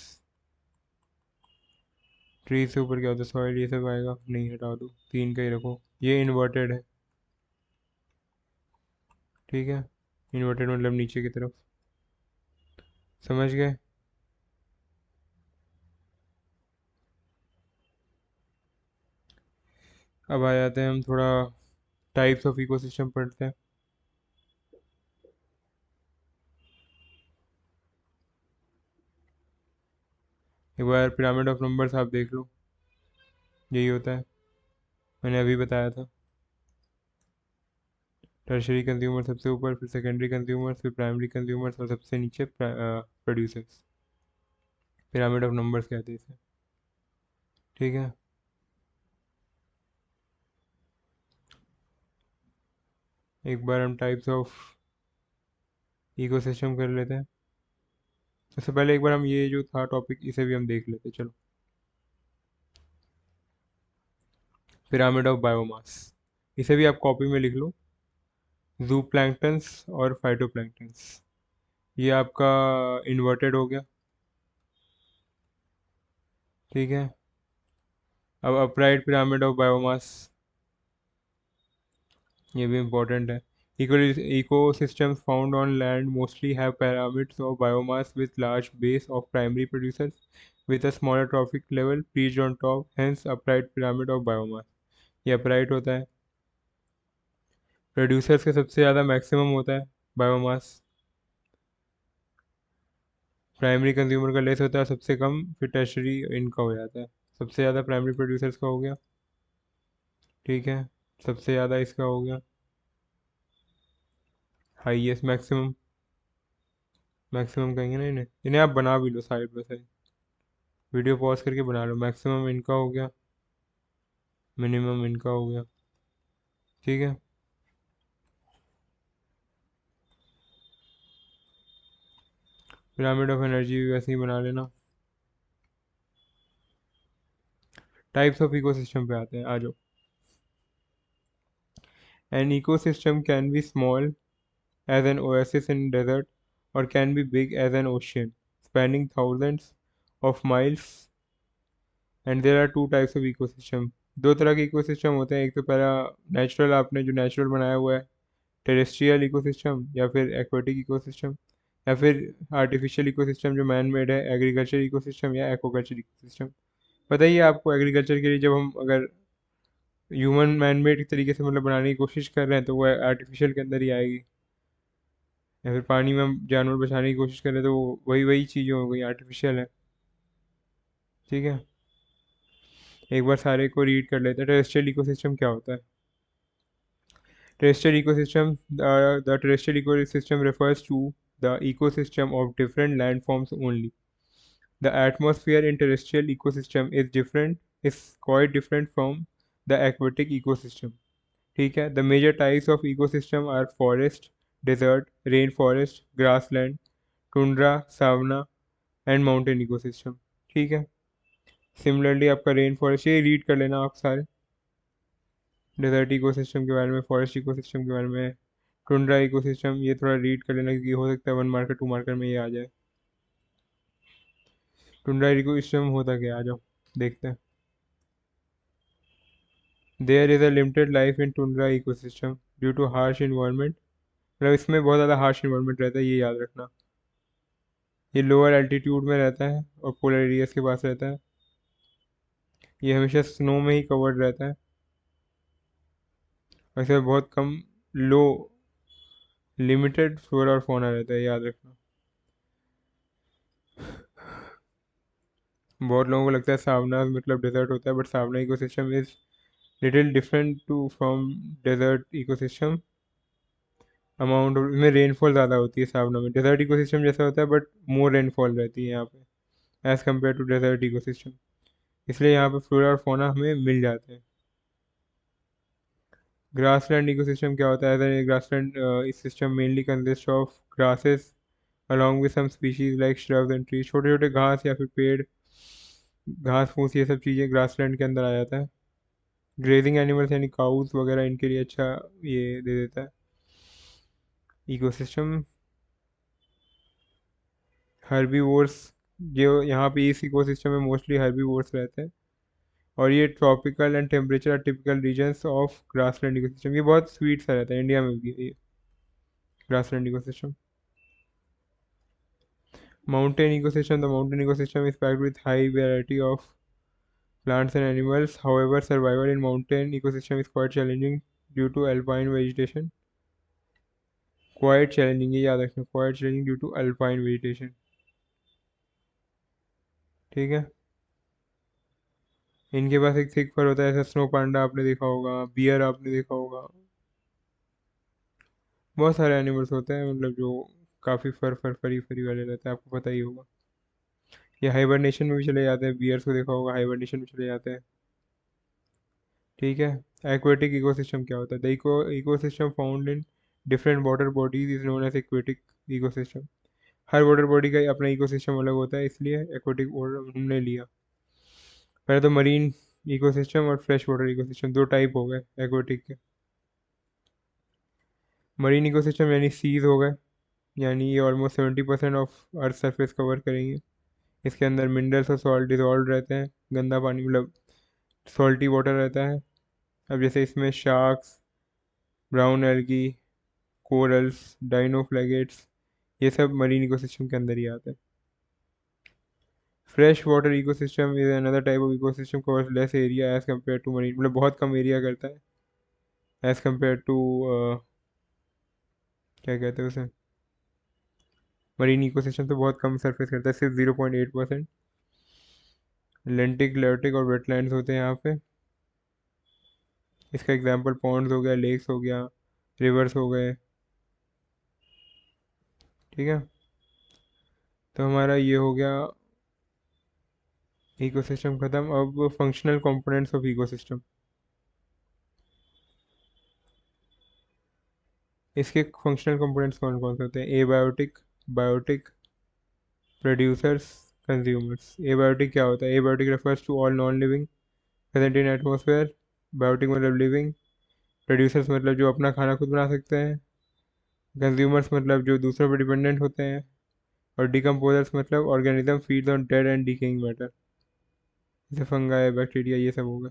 ट्रीज से ऊपर क्या होता है? सॉइल, ये सब आएगा नहीं, हटा दो, तीन का ही रखो। ये इन्वर्टेड है, ठीक है। इन्वर्टेड मतलब नीचे की तरफ, समझ गए? अब आ जाते हैं हम थोड़ा टाइप्स ऑफ इकोसिस्टम पढ़ते हैं। एक बार पिरामिड ऑफ नंबर्स आप देख लो, यही होता है, मैंने अभी बताया था। टर्शरी कंज्यूमर सबसे ऊपर, फिर सेकेंडरी कंज्यूमर्स, फिर प्राइमरी कंज्यूमर्स, और सबसे नीचे प्रोड्यूसर्स। पिरामिड ऑफ नंबर्स कहते हैं इसे, ठीक है। एक बार हम टाइप्स ऑफ इकोसिस्टम कर लेते हैं। सबसे पहले एक बार हम ये जो था टॉपिक, इसे भी हम देख लेते हैं, चलो। पिरामिड ऑफ बायोमास, इसे भी आप कॉपी में लिख लो। जू प्लैंक्टन्स और फाइटोप्लैंक्टन्स, ये आपका इन्वर्टेड हो गया, ठीक है। अब अपराइट पिरामिड ऑफ बायोमास, ये भी इम्पोर्टेंट है। Ecosystems found on land mostly have pyramids of biomass with large base of primary producers with a smaller trophic level perched on top, hence upright pyramid of biomass। ये upright होता है। Producers का सबसे ज़्यादा maximum होता है biomass, primary consumer का less होता है, सबसे कम फिर टर्शरी इनका हो जाता है। सबसे ज़्यादा प्राइमरी प्रोड्यूसर्स का हो गया, ठीक है। सबसे ज़्यादा इसका हो गया, हाईएस्ट मैक्सिमम, मैक्सिमम कहेंगे ना इन्हें, इन्हें आप बना भी लो side by side, video pause करके बना लो। मैक्सिमम इनका हो गया, मिनिमम इनका हो गया, ठीक है। पिरामिड ऑफ एनर्जी भी वैसे ही बना लेना। टाइप्स ऑफ इकोसिस्टम पे आते हैं, आ जाओ। An ecosystem can be small as an oasis in desert और can be big as an ocean spanning thousands of miles, and there are two types of ecosystem. दो तरह के इकोसिस्टम होते हैं, एक तो पहला नेचुरल, आपने जो नेचुरल बनाया हुआ है, टेरेस्ट्रियल इकोसिस्टम, या फिर एक्वेटिक इकोसिस्टम, या फिर आर्टिफिशियल इकोसिस्टम जो मैन मेड है, एग्रीकल्चर इकोसिस्टम या एक्वाकल्चर इकोसिस्टम। पता ही है आपको, एग्रीकल्चर के लिए जब हम अगर ह्यूमन मैन मेड तरीके से मतलब बनाने की कोशिश कर रहे हैं तो वो आर्टिफिशियल के अंदर ही आएगी। या फिर पानी में हम जानवर बचाने की कोशिश कर रहे हैं तो वो वही वही चीज़ें हो गई, आर्टिफिशियल है, ठीक है। एक बार सारे को रीड कर लेते हैं। टेरेस्ट्रियल इकोसिस्टम क्या होता है? Terrestrial ecosystem, the terrestrial ecosystem refers to the ecosystem of different landforms only. The atmosphere in terrestrial ecosystem is quite different from the aquatic ecosystem. ठीक है। The major types of ecosystem are forest, desert, rainforest, grassland, tundra, savanna and mountain ecosystem। ठीक है। Similarly आपका rain forest, ये read कर लेना आप सारे, डेजर्ट इकोसिस्टम के बारे में, फॉरेस्ट इकोसिस्टम के बारे में, टुंड्रा इकोसिस्टम, ये थोड़ा रीड कर लेना क्योंकि हो सकता है 1 मार्कर 2 मार्कर में ये आ जाए। टुंड्रा इकोसिस्टम होता क्या, आ जाओ देखते हैं। There is a limited life in tundra ecosystem due to harsh environment, मतलब इसमें बहुत ज़्यादा हार्श इन्वायरमेंट रहता है, ये याद रखना। ये लोअर एल्टीट्यूड में रहता है और पोलर एरियाज के पास रहता है। ये हमेशा स्नो में ही कवर्ड रहता है, वैसे बहुत कम लो लिमिटेड फ्लोरा और फौना रहता है, याद रखना। बहुत लोगों को लगता है सावना मतलब डेजर्ट होता है, but savanna ecosystem is little different to from desert ecosystem. Amount में रेनफॉल ज़्यादा होती है सावना में, डेजर्ट इकोसिस्टम जैसा होता है बट मोर रेनफॉल रहती है यहाँ पे as compare to desert ecosystem. इसलिए यहाँ पे फ्लोरा और फौना हमें मिल जाते हैं। ग्रासलैंड इकोसिस्टम क्या होता है? ग्रासलैंड इस system mainly consist of grasses along with some species like shrubs and trees। छोटे छोटे घास या फिर पेड़, घास फूस, ये सब चीज़ें ग्रासलैंड के अंदर आ जाता है। ग्रेजिंग एनिमल्स यानी काउस वगैरह, इनके लिए अच्छा ये दे देता है इकोसिस्टम। हर्बीवोर्स, जो यहाँ पे इस इकोसिस्टम में मोस्टली हर्बीवोर्स रहते हैं। और ये tropical and temperature typical regions of grassland ecosystem. ये बहुत स्वीट सा रहता है, इंडिया में भी है ये grassland ecosystem. Mountain ecosystem, the mountain ecosystem is packed with high variety of plants and animals. However, survival in mountain ecosystem is quite challenging due to alpine vegetation। Quite challenging, ये याद रखना, quite challenging due to alpine vegetation। ठीक है। इनके पास एक thick फर होता है, ऐसा स्नो पांडा आपने देखा होगा, बियर आपने देखा होगा। बहुत सारे एनिमल्स होते हैं मतलब जो काफ़ी फरी फरी वाले रहते हैं, आपको पता ही होगा। ये हाइबरनेशन में भी चले जाते हैं, बियर्स को देखा होगा, हाइबरनेशन में चले जाते हैं। ठीक है। एक्वेटिक इकोसिस्टम क्या होता है? The ecosystem found in different water bodies is known as aquatic ecosystem. हर वाटर बॉडी का अपना इकोसिस्टम अलग होता है, इसलिए एक्वेटिक हमने लिया। पहले तो मरीन इकोसिस्टम और फ्रेश वाटर इकोसिस्टम, दो टाइप हो गए एक्वेटिक के। मरीन इकोसिस्टम यानी सीज हो गए, यानी ये almost 70% of earth surface cover करेंगे। इसके अंदर मिनरल्स और सॉल्ट डिजॉल्व रहते हैं, गंदा पानी मतलब सॉल्टी वाटर रहता है। अब जैसे इसमें sharks, brown algae, corals, dinoflagellates, ये सब मरीन इकोसिस्टम के अंदर ही आते हैं। Fresh water ecosystem is another type of ecosystem covers less area as compare to marine, मतलब बहुत कम एरिया करता है एज कम्पेयर टू क्या कहते हैं उसे, मरीन इकोसिस्टम तो बहुत कम सरफेस करता है, सिर्फ 0.8%। लेंटिक, लेटिक और वेटलैंड्स होते हैं यहाँ पे। इसका एग्जांपल पॉन्ड्स हो गया, लेक्स हो गया, रिवर्स हो गए। ठीक है। तो हमारा ये हो गया इकोसिस्टम खत्म। अब फंक्शनल कंपोनेंट्स ऑफ इकोसिस्टम। इसके फंक्शनल कंपोनेंट्स कौन कौन से होते हैं? Abiotic, biotic, producers, consumers. Abiotic क्या होता है? Abiotic refers to all non living present in atmosphere. Biotic मतलब लिविंग। प्रोड्यूसर्स मतलब जो अपना खाना खुद बना सकते हैं। कंज्यूमर्स मतलब जो दूसरों पर डिपेंडेंट होते हैं। और डिकम्पोजर्स मतलब organism feeds on dead and decaying matter, जैसे फंगाई, बैक्टीरिया, ये सब होगा।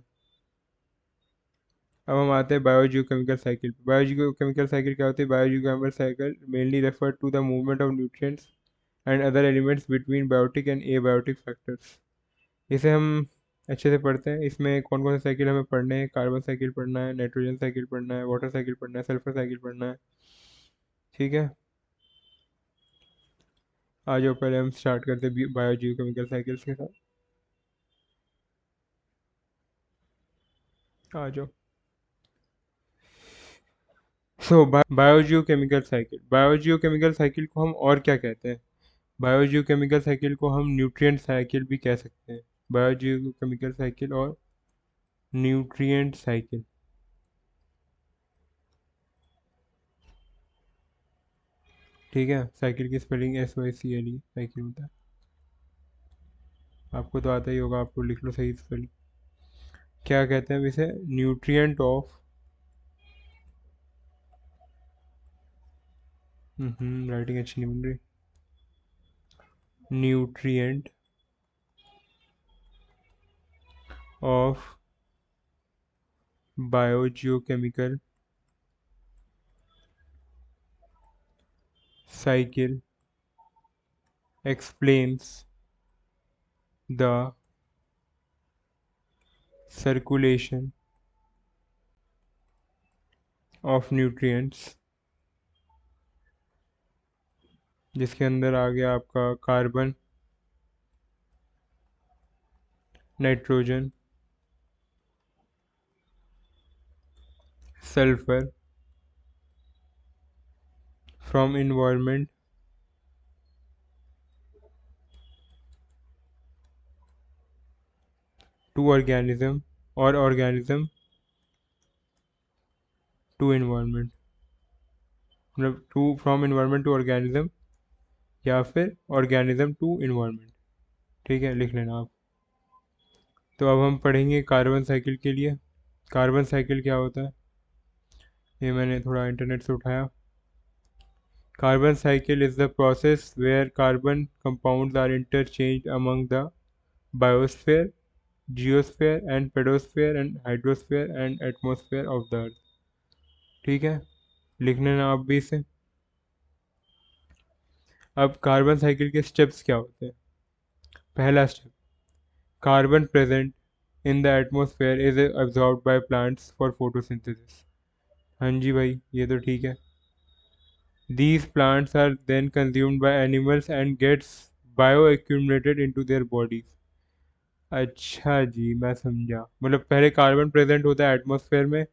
अब हम आते हैं बायोजियोकेमिकल साइकिल पे। बायोजियोकेमिकल साइकिल क्या होती है? Biogeochemical cycle mainly refer to the movement of nutrients and other elements between biotic and abiotic factors. इसे हम अच्छे से पढ़ते हैं। इसमें कौन कौन से साइकिल हमें पढ़ने हैं? कार्बन साइकिल पढ़ना है, नाइट्रोजन साइकिल पढ़ना है, वाटर साइकिल पढ़ना है, सल्फर साइकिल पढ़ना है। ठीक है। आ जाओ पहले हम स्टार्ट करते हैं बायोजियोकेमिकल साइकिल्स के साथ। आ जाओ। सो बायोजियोकेमिकल साइकिल, बायोजियोकेमिकल साइकिल को हम और क्या कहते हैं? बायोजियोकेमिकल साइकिल को हम न्यूट्रिएंट साइकिल भी कह सकते हैं। बायोजियोकेमिकल साइकिल और न्यूट्रिएंट साइकिल। ठीक है। साइकिल की स्पेलिंग SYCLE साइकिल होता है। आपको तो आता ही होगा, आपको लिख लो सही स्पेलिंग। क्या कहते हैं इसे? न्यूट्रिएंट ऑफ, राइटिंग अच्छी नहीं बन रही। Nutrient of biogeochemical cycle explains the circulation of nutrients, जिसके अंदर आ गया आपका carbon, nitrogen, sulphur from environment to organism और ऑर्गेनिज्म टू इन्वायरमेंट, मतलब to from environment to organism या फिर ऑर्गेनिज्म टू इन्वायरमेंट। ठीक है, लिख लेना आप। तो अब हम पढ़ेंगे कार्बन साइकिल के लिए। कार्बन साइकिल क्या होता है, ये मैंने थोड़ा इंटरनेट से उठाया। Carbon cycle is the process where carbon compounds are interchanged among the biosphere, geosphere and pedosphere and hydrosphere and atmosphere of the earth। ठीक है, लिख लेना आप भी इसे। अब कार्बन साइकिल के स्टेप्स क्या होते हैं। पहला step, carbon present in the atmosphere is absorbed by plants for photosynthesis. हाँ जी भाई, ये तो ठीक है। These plants are then consumed by animals and gets bioaccumulated into their bodies। अच्छा जी, मैं समझा। मतलब पहले कार्बन प्रेजेंट होता है एटमॉस्फेयर में,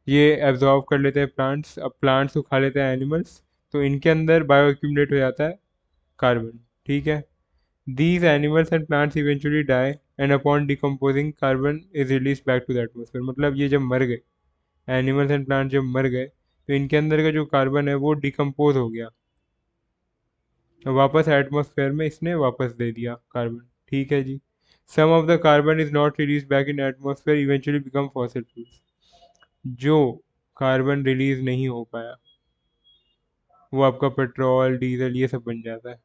ये एब्जॉर्ब कर लेते हैं प्लांट्स, अब प्लांट्स को खा लेते हैं एनिमल्स, तो इनके अंदर बायो एक्यूमुलेट हो जाता है कार्बन। ठीक है, these animals and plants eventually die and upon decomposing carbon is release back to the atmosphere. मतलब ये जब मर गए, एनिमल्स एंड प्लांट जब मर गए, तो इनके अंदर का जो कार्बन है वो डिकम्पोज हो गया, वापस एटमॉस्फेयर में इसने वापस दे दिया कार्बन। ठीक है जी। Some of the carbon is not release back in atmosphere eventually become fossil fuels. जो कार्बन रिलीज नहीं हो पाया वो आपका पेट्रोल डीजल ये सब बन जाता है।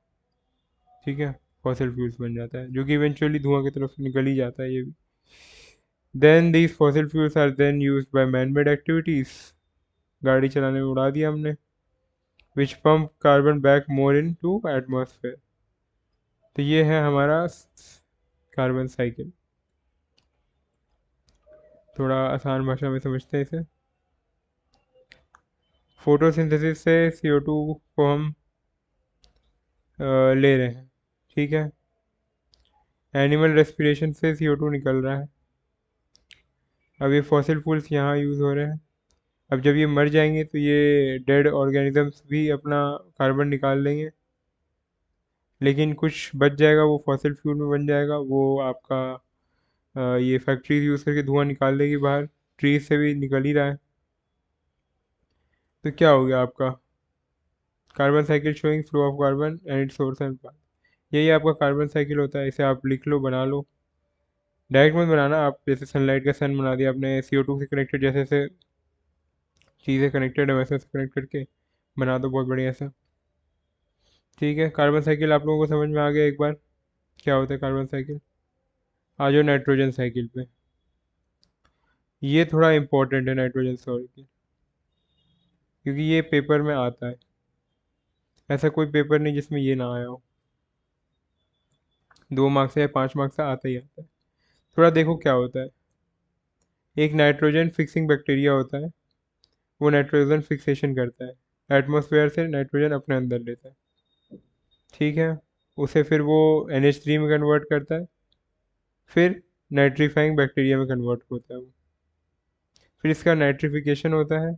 ठीक है, फॉसिल फ्यूल्स बन जाता है, जो कि इवेंचुअली धुआं की तरफ निकल ही जाता है ये भी। Then these fossil fuels are then used by man made activities, गाड़ी चलाने में उड़ा दिया हमने, which pump carbon back more into atmosphere. तो ये है हमारा कार्बन साइकिल। थोड़ा आसान भाषा में समझते हैं इसे। फोटोसिंथेसिस से CO2 को हम ले रहे हैं। ठीक है, एनिमल रेस्पिरेशन से CO2 निकल रहा है। अब ये फॉसिल फ्यूल्स यहाँ यूज़ हो रहे हैं। अब जब ये मर जाएंगे तो ये डेड ऑर्गेनिजम्स भी अपना कार्बन निकाल लेंगे, लेकिन कुछ बच जाएगा, वो फॉसिल फ्यूल में बन जाएगा। वो आपका ये फैक्ट्रीज यूज़ करके धुआं निकाल देगी बाहर, ट्रीज से भी निकल ही रहा है। तो क्या हो गया आपका carbon cycle showing flow of carbon and it's source and path. यही आपका कार्बन साइकिल होता है। इसे आप लिख लो, बना लो। डायरेक्ट मत बनाना आप, जैसे सनलाइट का सन बना दिया आपने, CO2 से कनेक्टेड, जैसे जैसे चीज़ें कनेक्टेड है वैसे वैसे कनेक्ट करके बना दो बहुत बढ़िया सा। ठीक है, कार्बन साइकिल आप लोगों को समझ में आ गया एक बार क्या होता है कार्बन साइकिल। आ जाओ नाइट्रोजन साइकिल पे। ये थोड़ा इंपॉर्टेंट है नाइट्रोजन साइकिल, क्योंकि ये पेपर में आता है। ऐसा कोई पेपर नहीं जिसमें ये ना आया हो। 2 मार्क्स से या 5 मार्क्स से आता ही आता है। थोड़ा देखो क्या होता है। एक नाइट्रोजन फिक्सिंग बैक्टीरिया होता है, वो नाइट्रोजन फिक्सेशन करता है, एटमॉस्फेयर से नाइट्रोजन अपने अंदर लेता है। ठीक है, उसे फिर वो NH3 में कन्वर्ट करता है, फिर नाइट्रीफाइंग बैक्टीरिया में कन्वर्ट होता है वो। फिर इसका नाइट्रिफिकेशन होता है,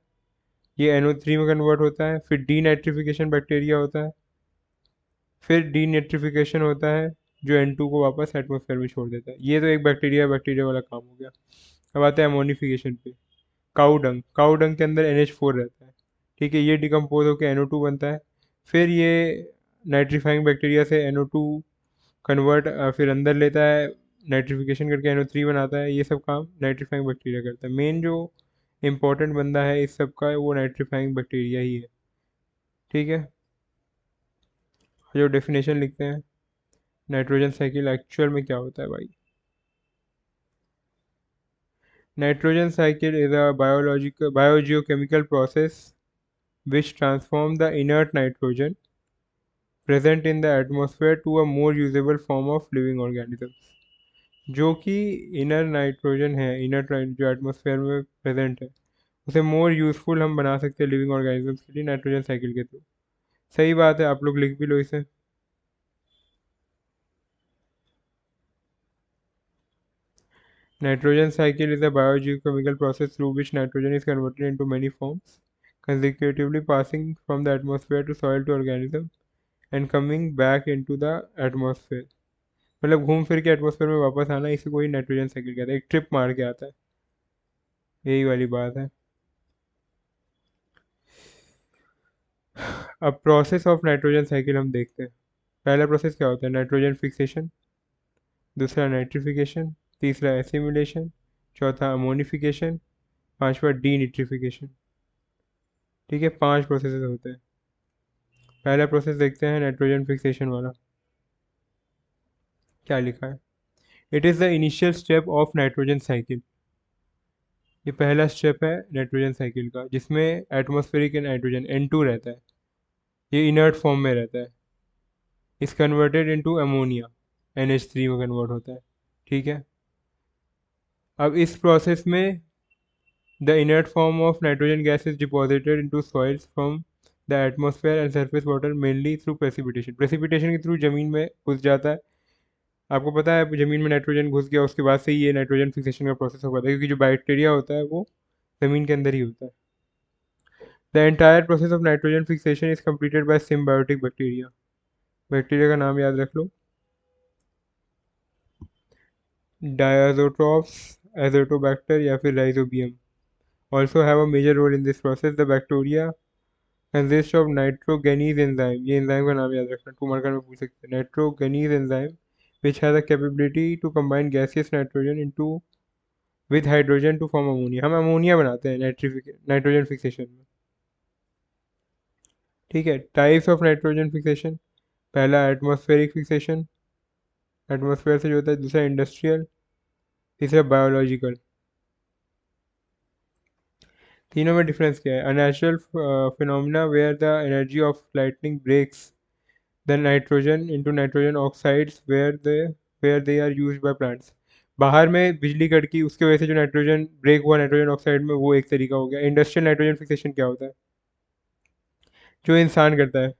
ये NO3 में कन्वर्ट होता है, फिर डी नाइट्रिफिकेशन बैक्टीरिया होता है, फिर डी नाइट्रिफिकेशन होता है जो N2 को वापस एटमॉस्फेयर में छोड़ देता है। ये तो एक बैक्टीरिया बैक्टीरिया वाला काम हो गया। अब आता है अमोनिफिकेशन पे। काऊ डंग के अंदर NH4 रहता है। ठीक है, ये डिकम्पोज होकर NO2 बनता है, फिर ये नाइट्रीफाइंग बैक्टीरिया से NO2 कन्वर्ट फिर अंदर लेता है, नाइट्रिफिकेशन करके NO3 बनाता है। ये सब काम नाइट्रीफाइंग बैक्टीरिया करता है। मेन जो इम्पोर्टेंट बंदा है इस सब का वो नाइट्रीफाइंग बैक्टीरिया ही है। ठीक है, जो डेफिनेशन लिखते हैं नाइट्रोजन साइकिल एक्चुअल में क्या होता है भाई। Nitrogen cycle is a biological biogeochemical process which transform the inert nitrogen present in the atmosphere to a more usable form of living organisms। जो कि इनर नाइट्रोजन है, जो एटमॉस्फेयर में प्रेजेंट है, उसे मोर यूजफुल हम बना सकते हैं लिविंग ऑर्गेनिजम्स के लिए नाइट्रोजन साइकिल के थ्रू। सही बात है, आप लोग लिख भी लो इसे। Nitrogen cycle is a biogeochemical process through which nitrogen is converted into many forms, consecutively passing from the atmosphere to soil to organism and coming back into the atmosphere। मतलब घूम फिर के एटमॉस्फेयर में वापस आना, इसी को ही नाइट्रोजन साइकिल कहते हैं, एक ट्रिप मार के आता है, यही वाली बात है। अब प्रोसेस ऑफ नाइट्रोजन साइकिल हम देखते हैं। पहला प्रोसेस क्या होता है? नाइट्रोजन फिक्सेशन, दूसरा नाइट्रिफिकेशन, तीसरा एसिमिलेशन, चौथा अमोनिफिकेशन, पांचवा डीनिट्रिफिकेशन। ठीक है, 5 प्रोसेस होते हैं। पहला प्रोसेस देखते हैं नाइट्रोजन फिक्सेशन वाला। क्या लिखा है? It is the initial step of nitrogen cycle. ये पहला स्टेप है नाइट्रोजन साइकिल का, जिसमें एटमॉस्फेरिक नाइट्रोजन N2 रहता है, ये इनर्ट फॉर्म में रहता है, इस कन्वर्टेड इनटू अमोनिया, NH3 में कन्वर्ट होता है। ठीक है, अब इस प्रोसेस में the inert form of nitrogen gas is deposited into soils from the atmosphere and surface water mainly through precipitation. Precipitation के थ्रू ज़मीन में घुस जाता है। आपको पता है ज़मीन में नाइट्रोजन घुस गया, उसके बाद से ही ये नाइट्रोजन फिक्सेशन का प्रोसेस हो पाता है, क्योंकि जो बैक्टीरिया होता है वो ज़मीन के अंदर ही होता है। The entire process of nitrogen fixation is completed by symbiotic bacteria. Bacteria का नाम याद रख लो, डायजोट्रॉप्स, एजोटोबैक्टर या फिर rhizobium also have a major role in this process. The bacteria consists of nitrogenase enzyme, ये enzyme का नाम याद रखना, 2 मार्कर में पूछ सकते हैं। nitrogenase enzyme which has a capability to combine gaseous nitrogen into with hydrogen to form ammonia। हम अमोनिया बनाते हैं नाइट्रोजन फिक्सेशन में। ठीक है, टाइप्स ऑफ नाइट्रोजन फिक्सेशन। पहला एटमॉस्फेरिक फिक्सेशन, एटमॉस्फेयर से जो होता है। दूसरा इंडस्ट्रियल, तीसरा बायोलॉजिकल। तीनों में डिफरेंस क्या है? A natural phenomena where the energy of lightning breaks the nitrogen into nitrogen oxides where they are used by plants. बाहर में बिजली कड़की, उसकी वजह से जो नाइट्रोजन ब्रेक हुआ नाइट्रोजन ऑक्साइड में, वो एक तरीका हो गया। इंडस्ट्रियल नाइट्रोजन फिक्सेशन क्या होता है? जो इंसान करता है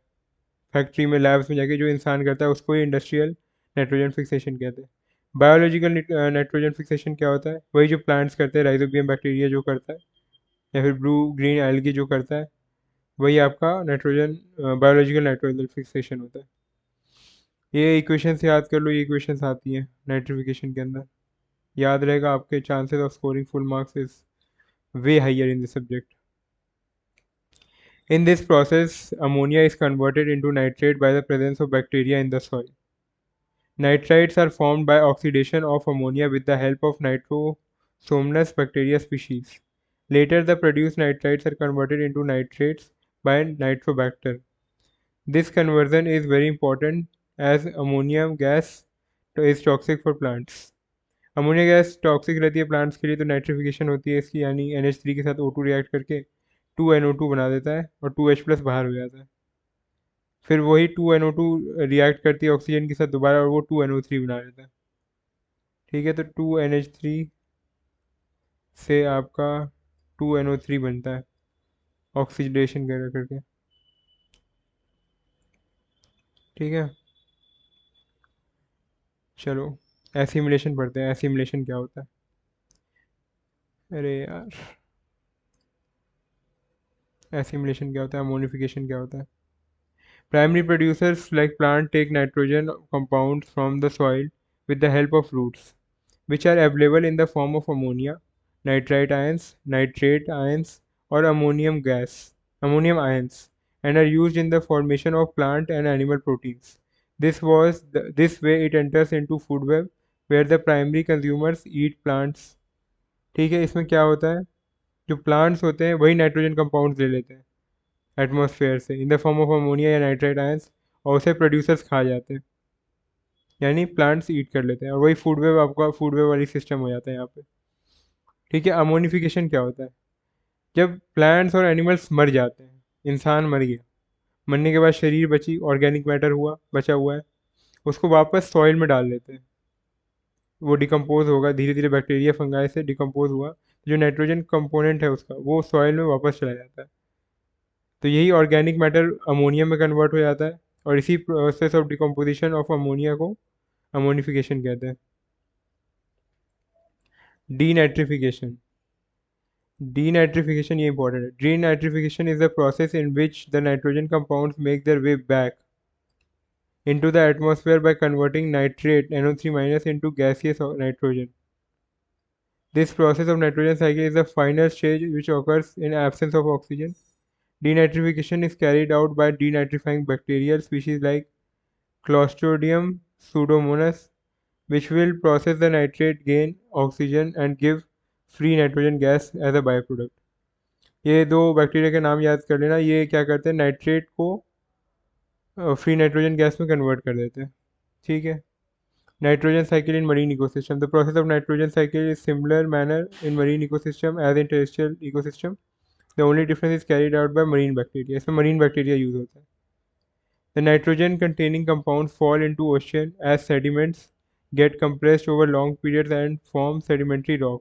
फैक्ट्री में, लैब्स में जाके जो इंसान करता है, उसको ही इंडस्ट्रियल नाइट्रोजन फिक्सेशन कहते हैं। बायोलॉजिकल नाइट्रोजन फिक्सेशन क्या होता है? वही जो प्लांट्स करते हैं, राइजोबियम बैक्टीरिया जो करता है, या फिर ब्लू ग्रीन एल्गी जो करता है, वही आपका नाइट्रोजन बायोलॉजिकल नाइट्रोजन फिक्सेशन होता है। ये इक्वेशन से याद कर लो, ये इक्वेशंस आती हैं नाइट्रिफिकेशन के अंदर, याद रहेगा। आपके chances of scoring full marks is way higher in this subject. In this process, ammonia is converted into nitrate by the presence of bacteria in the soil. Nitrites are formed by oxidation of ammonia with the help of nitrosomonas bacteria species. Later, the produced nitrites are converted into nitrates by Nitrobacter. This conversion is very important as ammonium gas is toxic for plants. Ammonia gas toxic रहती है plants के लिए, तो nitrification होती है इसकी, यानी NH3 के साथ O2 रिएक्ट करके 2NO2 बना देता है और 2H प्लस बाहर हो जाता है। फिर वही 2NO2 रिएक्ट करती है ऑक्सीजन के साथ दोबारा, और वो 2NO3 बना देता है। ठीक है, तो 2NH3 से आपका 2NO3 बनता है ऑक्सीडेशन कर करके। ठीक है, चलो एसिमिलेशन पढ़ते हैं। एसिमिलेशन क्या होता है? अरे यार, एसिमिलेशन क्या होता है? अमोनिफिकेशन क्या होता है? Primary producers like plant take nitrogen compounds from the soil with the help of roots, which are available in the form of ammonia, nitrite ions, nitrate ions, or ammonium ions, and are used in the formation of plant and animal proteins. This way it enters into food web where the primary consumers eat plants. ठीक है, इसमें क्या होता है? जो plants होते हैं वही नाइट्रोजन कंपाउंड्स ले लेते हैं एटमॉस्फेयर से in the form of ammonia या नाइट्राइट आयंस, और उसे प्रोड्यूसर्स खा जाते हैं, यानी प्लांट्स ईट कर लेते हैं, और वही फूड वेब, आपका फूड वेब वाली सिस्टम हो जाता है यहाँ पे। ठीक है, अमोनिफिकेशन क्या होता है? जब प्लांट्स और एनिमल्स मर जाते हैं, इंसान मर गया, मरने के बाद शरीर बची, ऑर्गेनिक मैटर हुआ, बचा हुआ है, उसको वापस सॉइल में डाल देते हैं। वो डिकम्पोज होगा धीरे धीरे, बैक्टीरिया फंगाई से डिकम्पोज हुआ, जो नाइट्रोजन कंपोनेंट है उसका वो सॉइल में वापस चला जाता है। तो यही ऑर्गेनिक मैटर अमोनिया में कन्वर्ट हो जाता है, और इसी process of decomposition of ammonia को अमोनिफिकेशन कहते हैं। डीनाइट्रिफिकेशन, डीनाइट्रिफिकेशन ये इंपॉर्टेंट है। Denitrification is the process in which the nitrogen compounds make their way back into the atmosphere by converting nitrate NO3 minus into gaseous nitrogen. This process of nitrogen cycle is the final stage which occurs in absence of oxygen. Denitrification is carried out by denitrifying bacterial species like Clostridium pseudomonas, which will process the nitrate, gain oxygen and give free nitrogen gas as a byproduct. ये दो bacteria के नाम याद कर लेना. ये क्या करते हैं, नाइट्रेट को फ्री नाइट्रोजन गैस में कन्वर्ट कर देते हैं. ठीक है. Nitrogen cycle in marine ecosystem. The process of nitrogen cycle is similar manner in marine ecosystem as in terrestrial ecosystem. The only difference is carried out by marine bacteria. इसमें marine bacteria use होता है. The nitrogen containing compounds fall into ocean as sediments get compressed over long periods and form sedimentary rock.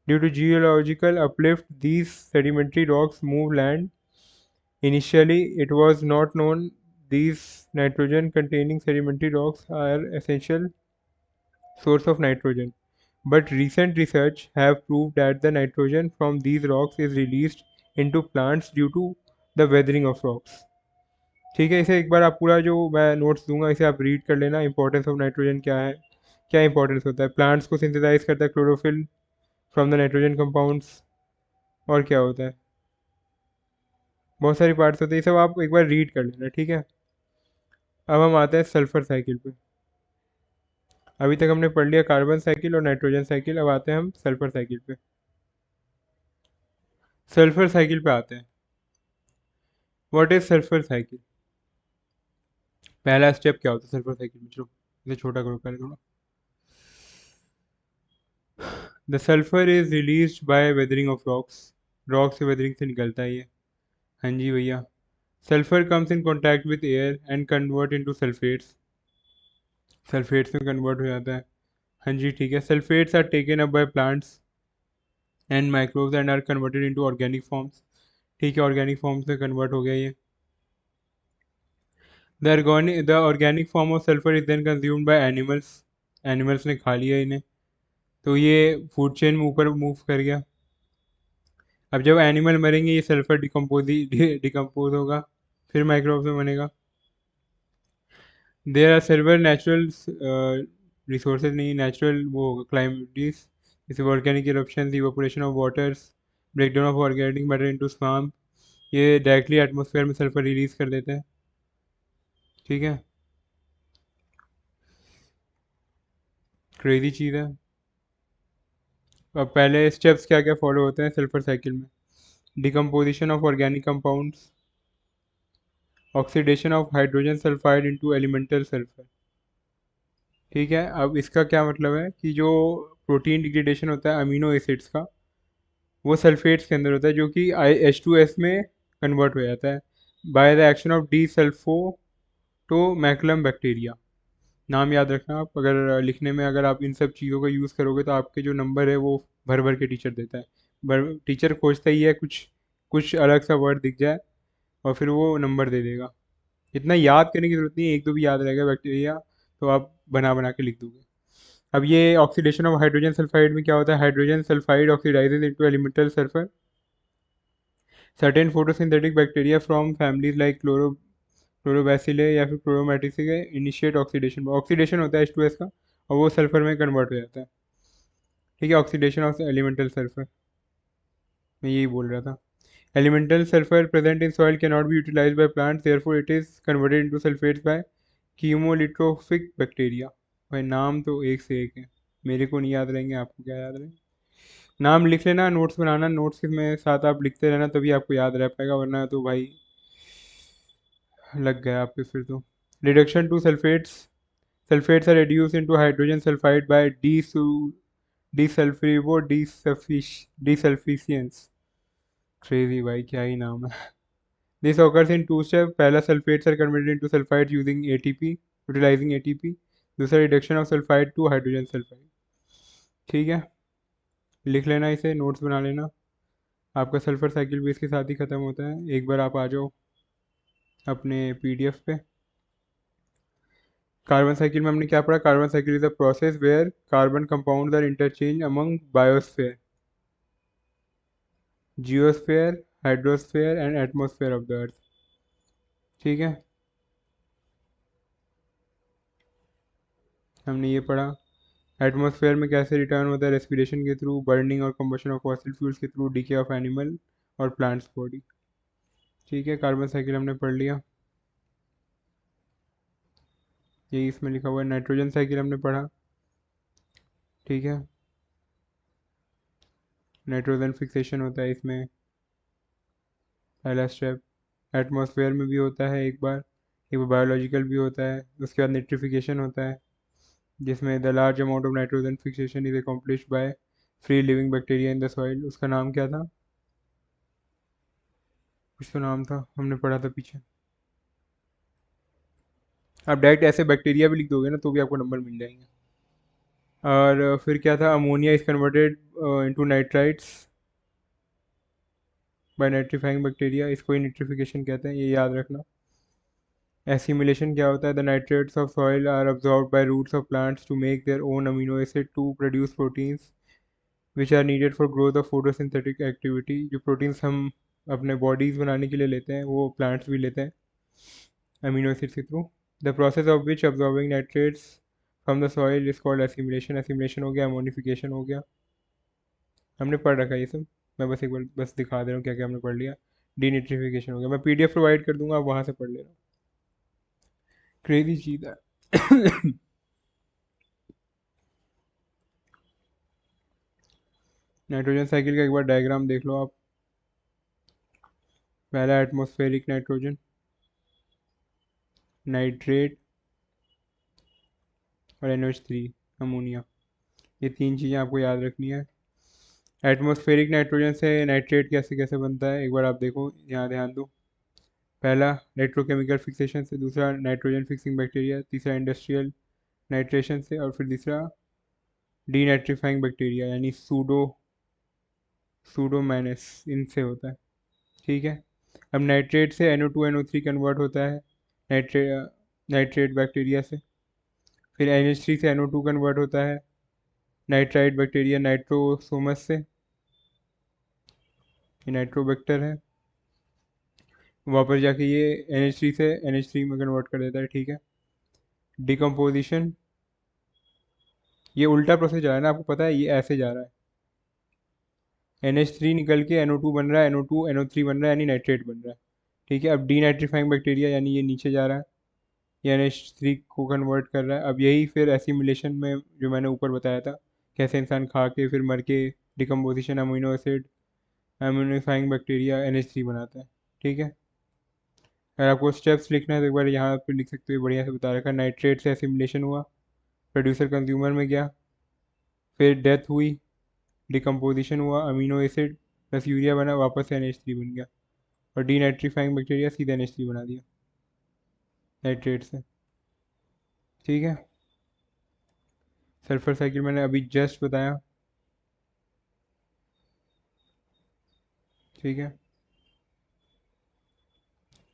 Due to geological uplift, these sedimentary rocks move land. Initially, it was not known these nitrogen containing sedimentary rocks are essential source of nitrogen. But recent research have proved that the nitrogen from these rocks is released into plants due to the weathering of rocks. ठीक है. इसे एक बार आप पूरा जो मैं notes दूंगा इसे आप रीड कर लेना. इंपॉर्टेंस ऑफ नाइट्रोजन क्या है, क्या इंपॉर्टेंस होता है. प्लांट्स को सिंथेसाइज करता है chlorophyll from the nitrogen compounds. और क्या होता है, बहुत सारी पार्ट्स होते हैं. ये सब आप एक बार रीड कर लेना. ठीक है. अब हम आते हैं सल्फर साइकिल पे. अभी तक हमने पढ़ लिया कार्बन साइकिल और नाइट्रोजन साइकिल. अब आते हैं हम सल्फर साइकिल पे. सल्फर साइकिल पे आते हैं. What is sulphur cycle. पहला स्टेप क्या होता है सल्फर साइकिल में. चलो इसे छोटा करो पहले थोड़ा. The sulphur is released by weathering of rocks. Rock से वेदरिंग से निकलता है ये. हाँ जी भैया. Sulphur comes in contact with air and convert into sulphates. Sulphates में कन्वर्ट हो जाता है. हाँ जी ठीक है. Sulphates are taken up by plants and microbes and are converted into organic forms. ठीक है. ऑर्गेनिक फॉर्म्स में कन्वर्ट हो गया ये. The organic form of sulfur is then consumed by animals. Animals ने खा लिया इन्हें, तो ये फूड चेन में ऊपर मूव कर गया. अब जब एनिमल मरेंगे ये सल्फर डिकम्पोज होगा, फिर माइक्रोब्स में बनेगा. There are several natural resources, नहीं नेचुरल वो क्लाइमेटीज, जैसे volcanic eruption, evaporation of waters, breakdown of organic matter into swamp. ये डायरेक्टली एटमॉस्फेयर में सल्फर रिलीज कर देते हैं. ठीक है. क्रेजी चीज़ है. अब पहले स्टेप्स क्या क्या फॉलो होते हैं सल्फर साइकिल में. Decomposition of organic compounds, oxidation of hydrogen sulphide into elemental sulphur. ठीक है. अब इसका क्या मतलब है कि जो प्रोटीन डिग्रेडेशन होता है अमीनो एसिड्स का, वो सल्फेट्स के अंदर होता है, जो कि H2S में कन्वर्ट हो जाता है by the action of desulfotomaculum bacteria. नाम याद रखना आप. अगर लिखने में अगर आप इन सब चीज़ों का यूज़ करोगे तो आपके जो नंबर है वो भर भर के टीचर देता है. टीचर खोजता ही है कुछ कुछ अलग सा वर्ड दिख जाए और फिर वो नंबर दे देगा. इतना याद करने की जरूरत नहीं है, एक दो भी याद रहेगा बैक्टीरिया तो आप बना बना के लिख दोगे. अब ये ऑक्सीडेशन ऑफ हाइड्रोजन सल्फाइड में क्या होता है, hydrogen sulphide oxidises into elemental sulphur. Certain photosynthetic bacteria from families like chlorobacillae या फिर क्लोरोमैटिसिले इनिशिएट ऑक्सीडेशन. ऑक्सीडेशन होता है H2S का और वो सल्फर में कन्वर्ट हो जाता है. ठीक है. ऑक्सीडेशन ऑफ एलिमेंटल सल्फर, मैं यही बोल रहा था. Elemental sulphur present in soil can not be utilised by plants, therefore it is converted into sulphates by chemolithotrophic bacteria. भाई नाम तो एक से एक है, मेरे को नहीं याद रहेंगे, आपको क्या याद रहेंगे. नाम लिख लेना, नोट्स बनाना, नोट्स में साथ आप लिखते रहना तभी आपको याद रह पाएगा, वरना तो भाई लग गया आपके फिर तो. Reduction to sulphates. Sulfates are reduced into hydrogen sulfide by desulfuricance. Crazy भाई, क्या ही नाम है. This occurs in two steps. पहला sulfates are converted into sulfides using ATP, utilizing ATP. दूसरा reduction of sulfide to hydrogen sulfide. ठीक है. लिख लेना इसे, नोट्स बना लेना. आपका सल्फर साइकिल भी इसके साथ ही ख़त्म होता है. एक बार आप आ जाओ अपने PDF पे. कार्बन साइकिल में हमने क्या पढ़ा. Carbon cycle is a process where carbon compounds are interchange among biosphere, geosphere, hydrosphere and atmosphere of the earth. ठीक है. हमने ये पढ़ा। एटमॉस्फेयर में कैसे रिटर्न होता है, रेस्पिरेशन के थ्रू, बर्निंग और कंबशन ऑफ फॉसिल फ्यूल्स के थ्रू, डीके ऑफ एनिमल और प्लांट्स बॉडी। ठीक है, कार्बन साइकिल हमने पढ़ लिया, यही इसमें लिखा हुआ है। नाइट्रोजन साइकिल हमने पढ़ा। ठीक है, नाइट्रोजन फिक्सेशन होता है इसमें, पहला स्टेप। एटमॉस्फेयर में भी होता है एक बार बायोलॉजिकल भी होता है। उसके बाद नाइट्रिफिकेशन होता है, जिसमें the large amount of nitrogen fixation is accomplished by free living bacteria in the soil. उसका नाम क्या था, कुछ तो नाम था, हमने पढ़ा था पीछे। आप डायरेक्ट ऐसे बैक्टीरिया भी लिख दोगे ना तो भी आपको नंबर मिल जाएंगे। और फिर क्या था, ammonia is converted into nitrites by nitrifying bacteria, इसको ही नाइट्रिफिकेशन कहते हैं, ये याद रखना। एसिमिलेशन क्या होता है, the nitrates of soil are absorbed by roots of plants to make their own amino acid to produce proteins which are needed for growth of photosynthetic activity. जो प्रोटीन्स हम अपने बॉडीज़ बनाने के लिए लेते हैं वो प्लांट्स भी लेते हैं अमीनो एसिड्स के through. The process of which absorbing nitrates from the soil is called assimilation. Assimilation हो गया, अमोनिफिकेशन हो गया, हमने पढ़ रखा है ये सब। मैं बस एक बार बस दिखा दे रहा हूँ क्या क्या हमने पढ़ लिया। डीनिट्रिफिकेशन हो गया, मैं पीडीएफ प्रोवाइड कर दूंगा, आप वहाँ से पढ़ लेना, क्रेजी चीज़ है। नाइट्रोजन साइकिल का एक बार डायग्राम देख लो आप। पहला एटमॉस्फेरिक नाइट्रोजन, नाइट्रेट और NH3 अमोनिया, ये तीन चीज़ें आपको याद रखनी है। एटमॉस्फेरिक नाइट्रोजन से नाइट्रेट कैसे कैसे बनता है एक बार आप देखो, यहाँ ध्यान दो। पहला नाइट्रोकेमिकल फिक्सेशन से, दूसरा नाइट्रोजन फिक्सिंग बैक्टीरिया, तीसरा इंडस्ट्रियल नाइट्रेशन से, और फिर तीसरा डीनाइट्रीफाइंग बैक्टीरिया यानी सूडोमैनस, इनसे होता है। ठीक है, अब नाइट्रेट से NO2 NO3 कन्वर्ट होता है नाइट्रेट नाइट्रेट बैक्टीरिया से। फिर NH3 से NO2 कन्वर्ट होता है नाइट्राइट बैक्टीरिया नाइट्रोसोमस से, ये नाइट्रोबैक्टर है। वापस जाके ये NH3 से NH3 में कन्वर्ट कर देता है। ठीक है, डिकम्पोजिशन, ये उल्टा प्रोसेस जा रहा है ना, आपको पता है, ये ऐसे जा रहा है। NH3 निकल के NO2 बन रहा है, NO2 NO3 बन रहा है, यानी नाइट्रेट बन रहा है। ठीक है, अब डीनाइट्रीफाइंग बैक्टीरिया यानी ये नीचे जा रहा है, ये NH3 को कन्वर्ट कर रहा है। अब यही फिर एसिमिलेशन में जो मैंने ऊपर बताया था, कैसे इंसान खा के फिर मर के decomposition amino acid ammonifying bacteria NH3 बनाता है। ठीक है, अगर आपको स्टेप्स लिखना है तो एक बार यहाँ पे लिख सकते हो, बढ़िया से बता रखा है। नाइट्रेट से एसिमिलेशन हुआ, प्रोड्यूसर कंज्यूमर में गया, फिर डेथ हुई, डिकम्पोजिशन हुआ, अमीनो एसिड प्लस यूरिया बना, वापस से NH3 बन गया, और डीनाइट्रीफाइंग बैक्टीरिया सीधा NH3 बना दिया नाइट्रेट से। ठीक है, सल्फर साइकिल मैंने अभी जस्ट बताया। ठीक है,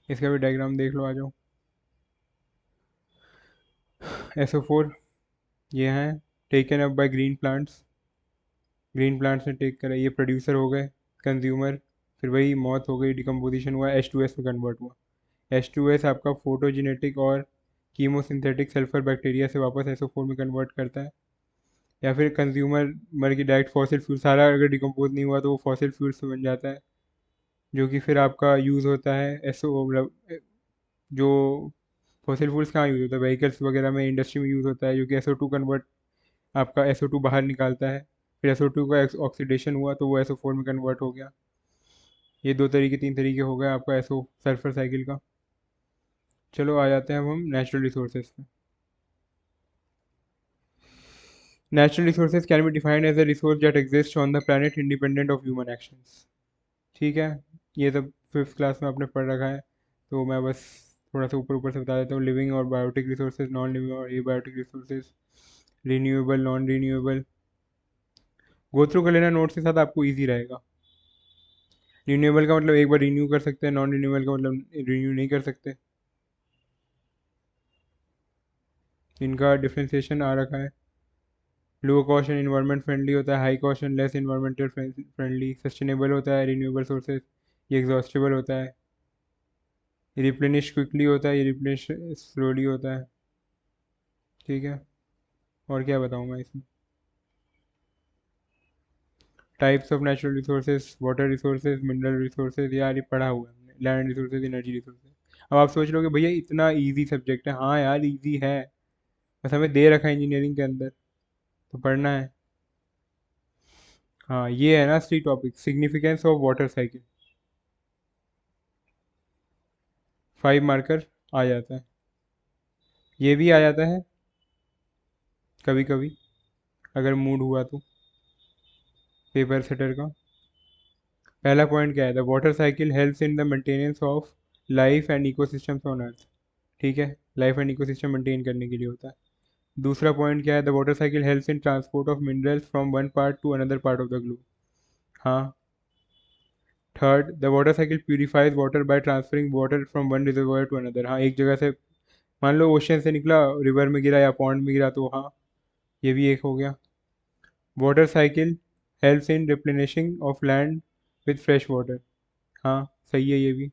इसका भी डायग्राम देख लो, आ जाओ। SO4 ये हैं taken up by green plants, green plants ने टेक करा, ये प्रोड्यूसर हो गए, कंज्यूमर, फिर वही मौत हो गई, डिकम्पोजिशन हुआ, H2S में कन्वर्ट हुआ। H2S आपका फोटोजेनेटिक और कीमोसिंथेटिक सल्फर बैक्टीरिया से वापस SO4 में कन्वर्ट करता है। या फिर कंज्यूमर मर के डायरेक्ट फॉसिल फ्यूल, सारा अगर डिकम्पोज नहीं हुआ तो वो फॉसिल फ्यूल से बन जाता है, जो कि फिर आपका यूज़ होता है एसओ, मतलब जो फॉसिल फ्यूल्स कहाँ यूज़ होता है, व्हीकल्स वगैरह में, इंडस्ट्री में यूज़ होता है, जो कि SO2 कन्वर्ट, आपका SO2 बाहर निकालता है। फिर SO2 का ऑक्सीडेशन हुआ तो वो SO4 में कन्वर्ट हो गया। ये दो तरीके तीन तरीके हो गए आपका एसओ सल्फर साइकिल का। चलो आ जाते हैं अब हम नेचुरल रिसोर्सेज पे। Natural resources can be defined as a resource that exist on the planet independent of human actions. ठीक है, ये सब फिफ्थ क्लास में आपने पढ़ रखा है, तो मैं बस थोड़ा सा ऊपर ऊपर से बता देता हूँ। लिविंग और बायोटिक रिसोर्सेज, नॉन लिविंग और abiotic resources, renewable, non renewable. Go through कर लेना नोट्स के साथ, आपको ईजी रहेगा। रीन्यूएबल का मतलब एक बार रीन्यू कर सकते हैं, नॉन रीन्यूएबल का मतलब रीन्यू नहीं कर सकते। इनका डिफ्रेंसिएशन आ रखा है। Low cost and environment friendly होता है, high cost and less environmental friendly. Sustainable होता है रिन्यूएबल सोर्सेज, ये एग्जॉस्टेबल होता है। रिप्लेनिश क्विकली होता है, ये रिप्लेनिश स्लोली होता है। ठीक है, और क्या बताऊँ मैं इसमें? Types of natural resources, water resources, mineral resources, यार ये पढ़ा हुआ है हमने। Land resources, energy resources. अब आप सोच रहे हो कि भैया इतना इजी सब्जेक्ट है। हाँ यार इजी है, बस हमें दे रखा है इंजीनियरिंग के अंदर, तो पढ़ना है। हाँ ये है ना असली topic, significance of water cycle. 5 marker आ जाता है। ये भी आ जाता है कभी कभी, अगर मूड हुआ तो, पेपर सेटर का। पहला पॉइंट क्या है? The water cycle helps in the maintenance of life and ecosystems on earth. ठीक है, लाइफ एंड इकोसिस्टम मेंटेन करने के लिए होता है। दूसरा पॉइंट क्या है? The water cycle helps in transport of minerals from one part to another part of the globe. हाँ। Third, the water cycle purifies water by transferring water from one reservoir to another. हाँ, एक जगह से मान लो ocean से निकला, river में गिरा या पॉन्ड में गिरा, तो हाँ ये भी एक हो गया। Water cycle helps in replenishing of land with fresh water. हाँ सही है ये भी।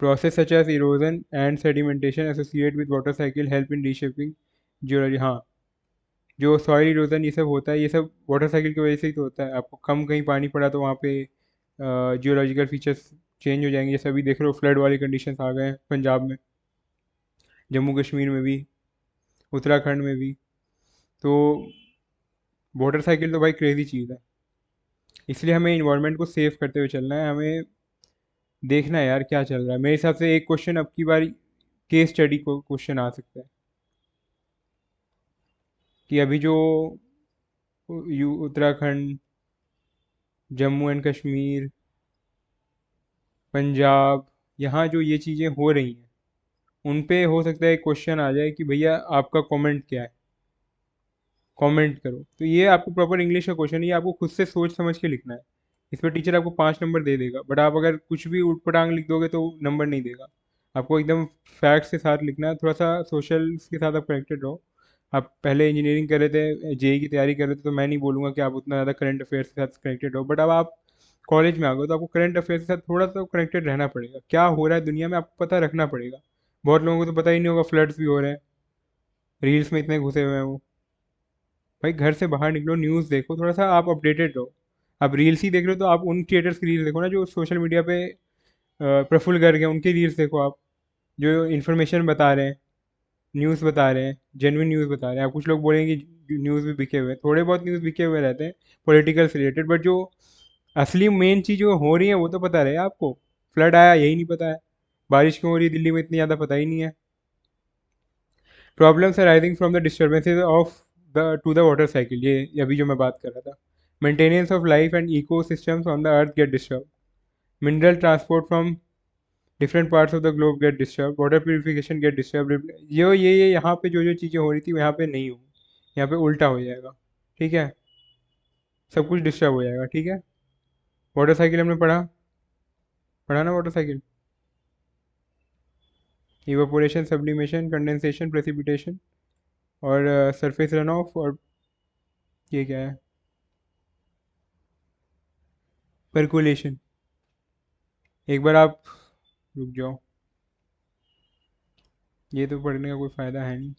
Process such as erosion and sedimentation associate with water cycle help in reshaping geology. हाँ, जो सॉइल इरोजन ये सब होता है, ये सब वाटर साइकिल की वजह से ही तो होता है। आपको कम कहीं पानी पड़ा तो वहाँ पे जियोलॉजिकल फीचर्स चेंज हो जाएंगे। जैसे अभी देख लो फ्लड वाली कंडीशंस आ गए हैं पंजाब में, जम्मू कश्मीर में भी, उत्तराखंड में भी। तो वाटर साइकिल तो भाई क्रेजी चीज़ है। इसलिए हमें इन्वायरमेंट को सेव करते हुए चलना है। हमें देखना है यार क्या चल रहा है। मेरे हिसाब से एक क्वेश्चन अब की बार केस स्टडी को क्वेश्चन आ सकता है कि अभी जो उत्तराखंड, जम्मू एंड कश्मीर, पंजाब, यहाँ जो ये चीज़ें हो रही हैं, उन पे हो सकता है क्वेश्चन आ जाए कि भैया आपका कमेंट क्या है, कमेंट करो। तो ये आपको प्रॉपर इंग्लिश का क्वेश्चन, ये आपको खुद से सोच समझ के लिखना है। इस पर टीचर आपको 5 नंबर दे देगा, बट आप अगर कुछ भी उटपटांग लिख दोगे तो नंबर नहीं देगा। आपको एकदम फैक्ट्स के साथ लिखना है। थोड़ा सा सोशल के साथ आप कनेक्टेड रहो। आप पहले इंजीनियरिंग कर रहे थे, जेई की तैयारी कर रहे थे, तो मैं नहीं बोलूँगा कि आप उतना ज़्यादा करंट अफेयर्स के साथ कनेक्टेड रहो, बट अब आप कॉलेज में आ गए तो आपको करंट अफेयर्स के साथ थोड़ा सा कनेक्टेड रहना पड़ेगा। क्या हो रहा है दुनिया में आपको पता रखना पड़ेगा। बहुत लोगों को तो पता ही नहीं होगा फ्लड्स भी हो रहे हैं, रील्स में इतने घुसे हुए हैं वो। भाई घर से बाहर निकलो, न्यूज़ देखो, थोड़ा सा आप अपडेटेड रहो। आप रील्स ही देख रहे हो तो आप उन क्रिएटर्स की रील्स देखो ना जो सोशल मीडिया पे प्रफुल्ल गर्ग हैं, उनकी रील्स देखो आप, जो इन्फॉर्मेशन बता रहे हैं, न्यूज़ बता रहे हैं, जेन्युइन न्यूज़ बता रहे हैं। आप कुछ लोग बोलेंगे कि न्यूज़ भी बिके हुए हैं, थोड़े बहुत न्यूज़ बिके हुए रहते हैं पॉलिटिकल से रिलेटेड, बट जो असली मेन चीज़ जो हो रही है वो तो पता रहे आपको। फ्लड आया यही नहीं पता है, बारिश क्यों हो रही है दिल्ली में इतनी ज़्यादा पता ही नहीं है। Problems arising from the disturbances of the to the water cycle, ये अभी जो मैं बात कर रहा था। Maintenance of life and ecosystems on the earth get disturb. Mineral transport from different parts of the globe get disturb. Water purification get disturb. ये यहाँ पे जो जो चीज़ें हो रही थी वो यहाँ पे नहीं होगी, यहाँ पे उल्टा हो जाएगा। ठीक है, सब कुछ डिस्टर्ब हो जाएगा। ठीक है, वाटर साइकिल हमने पढ़ा, पढ़ा ना water cycle? Evaporation, sublimation, condensation, precipitation, और सरफेस रन ऑफ, और ये क्या है, परकोलेशन। एक बार आप रुक जाओ, ये तो पढ़ने का कोई फ़ायदा है नहीं।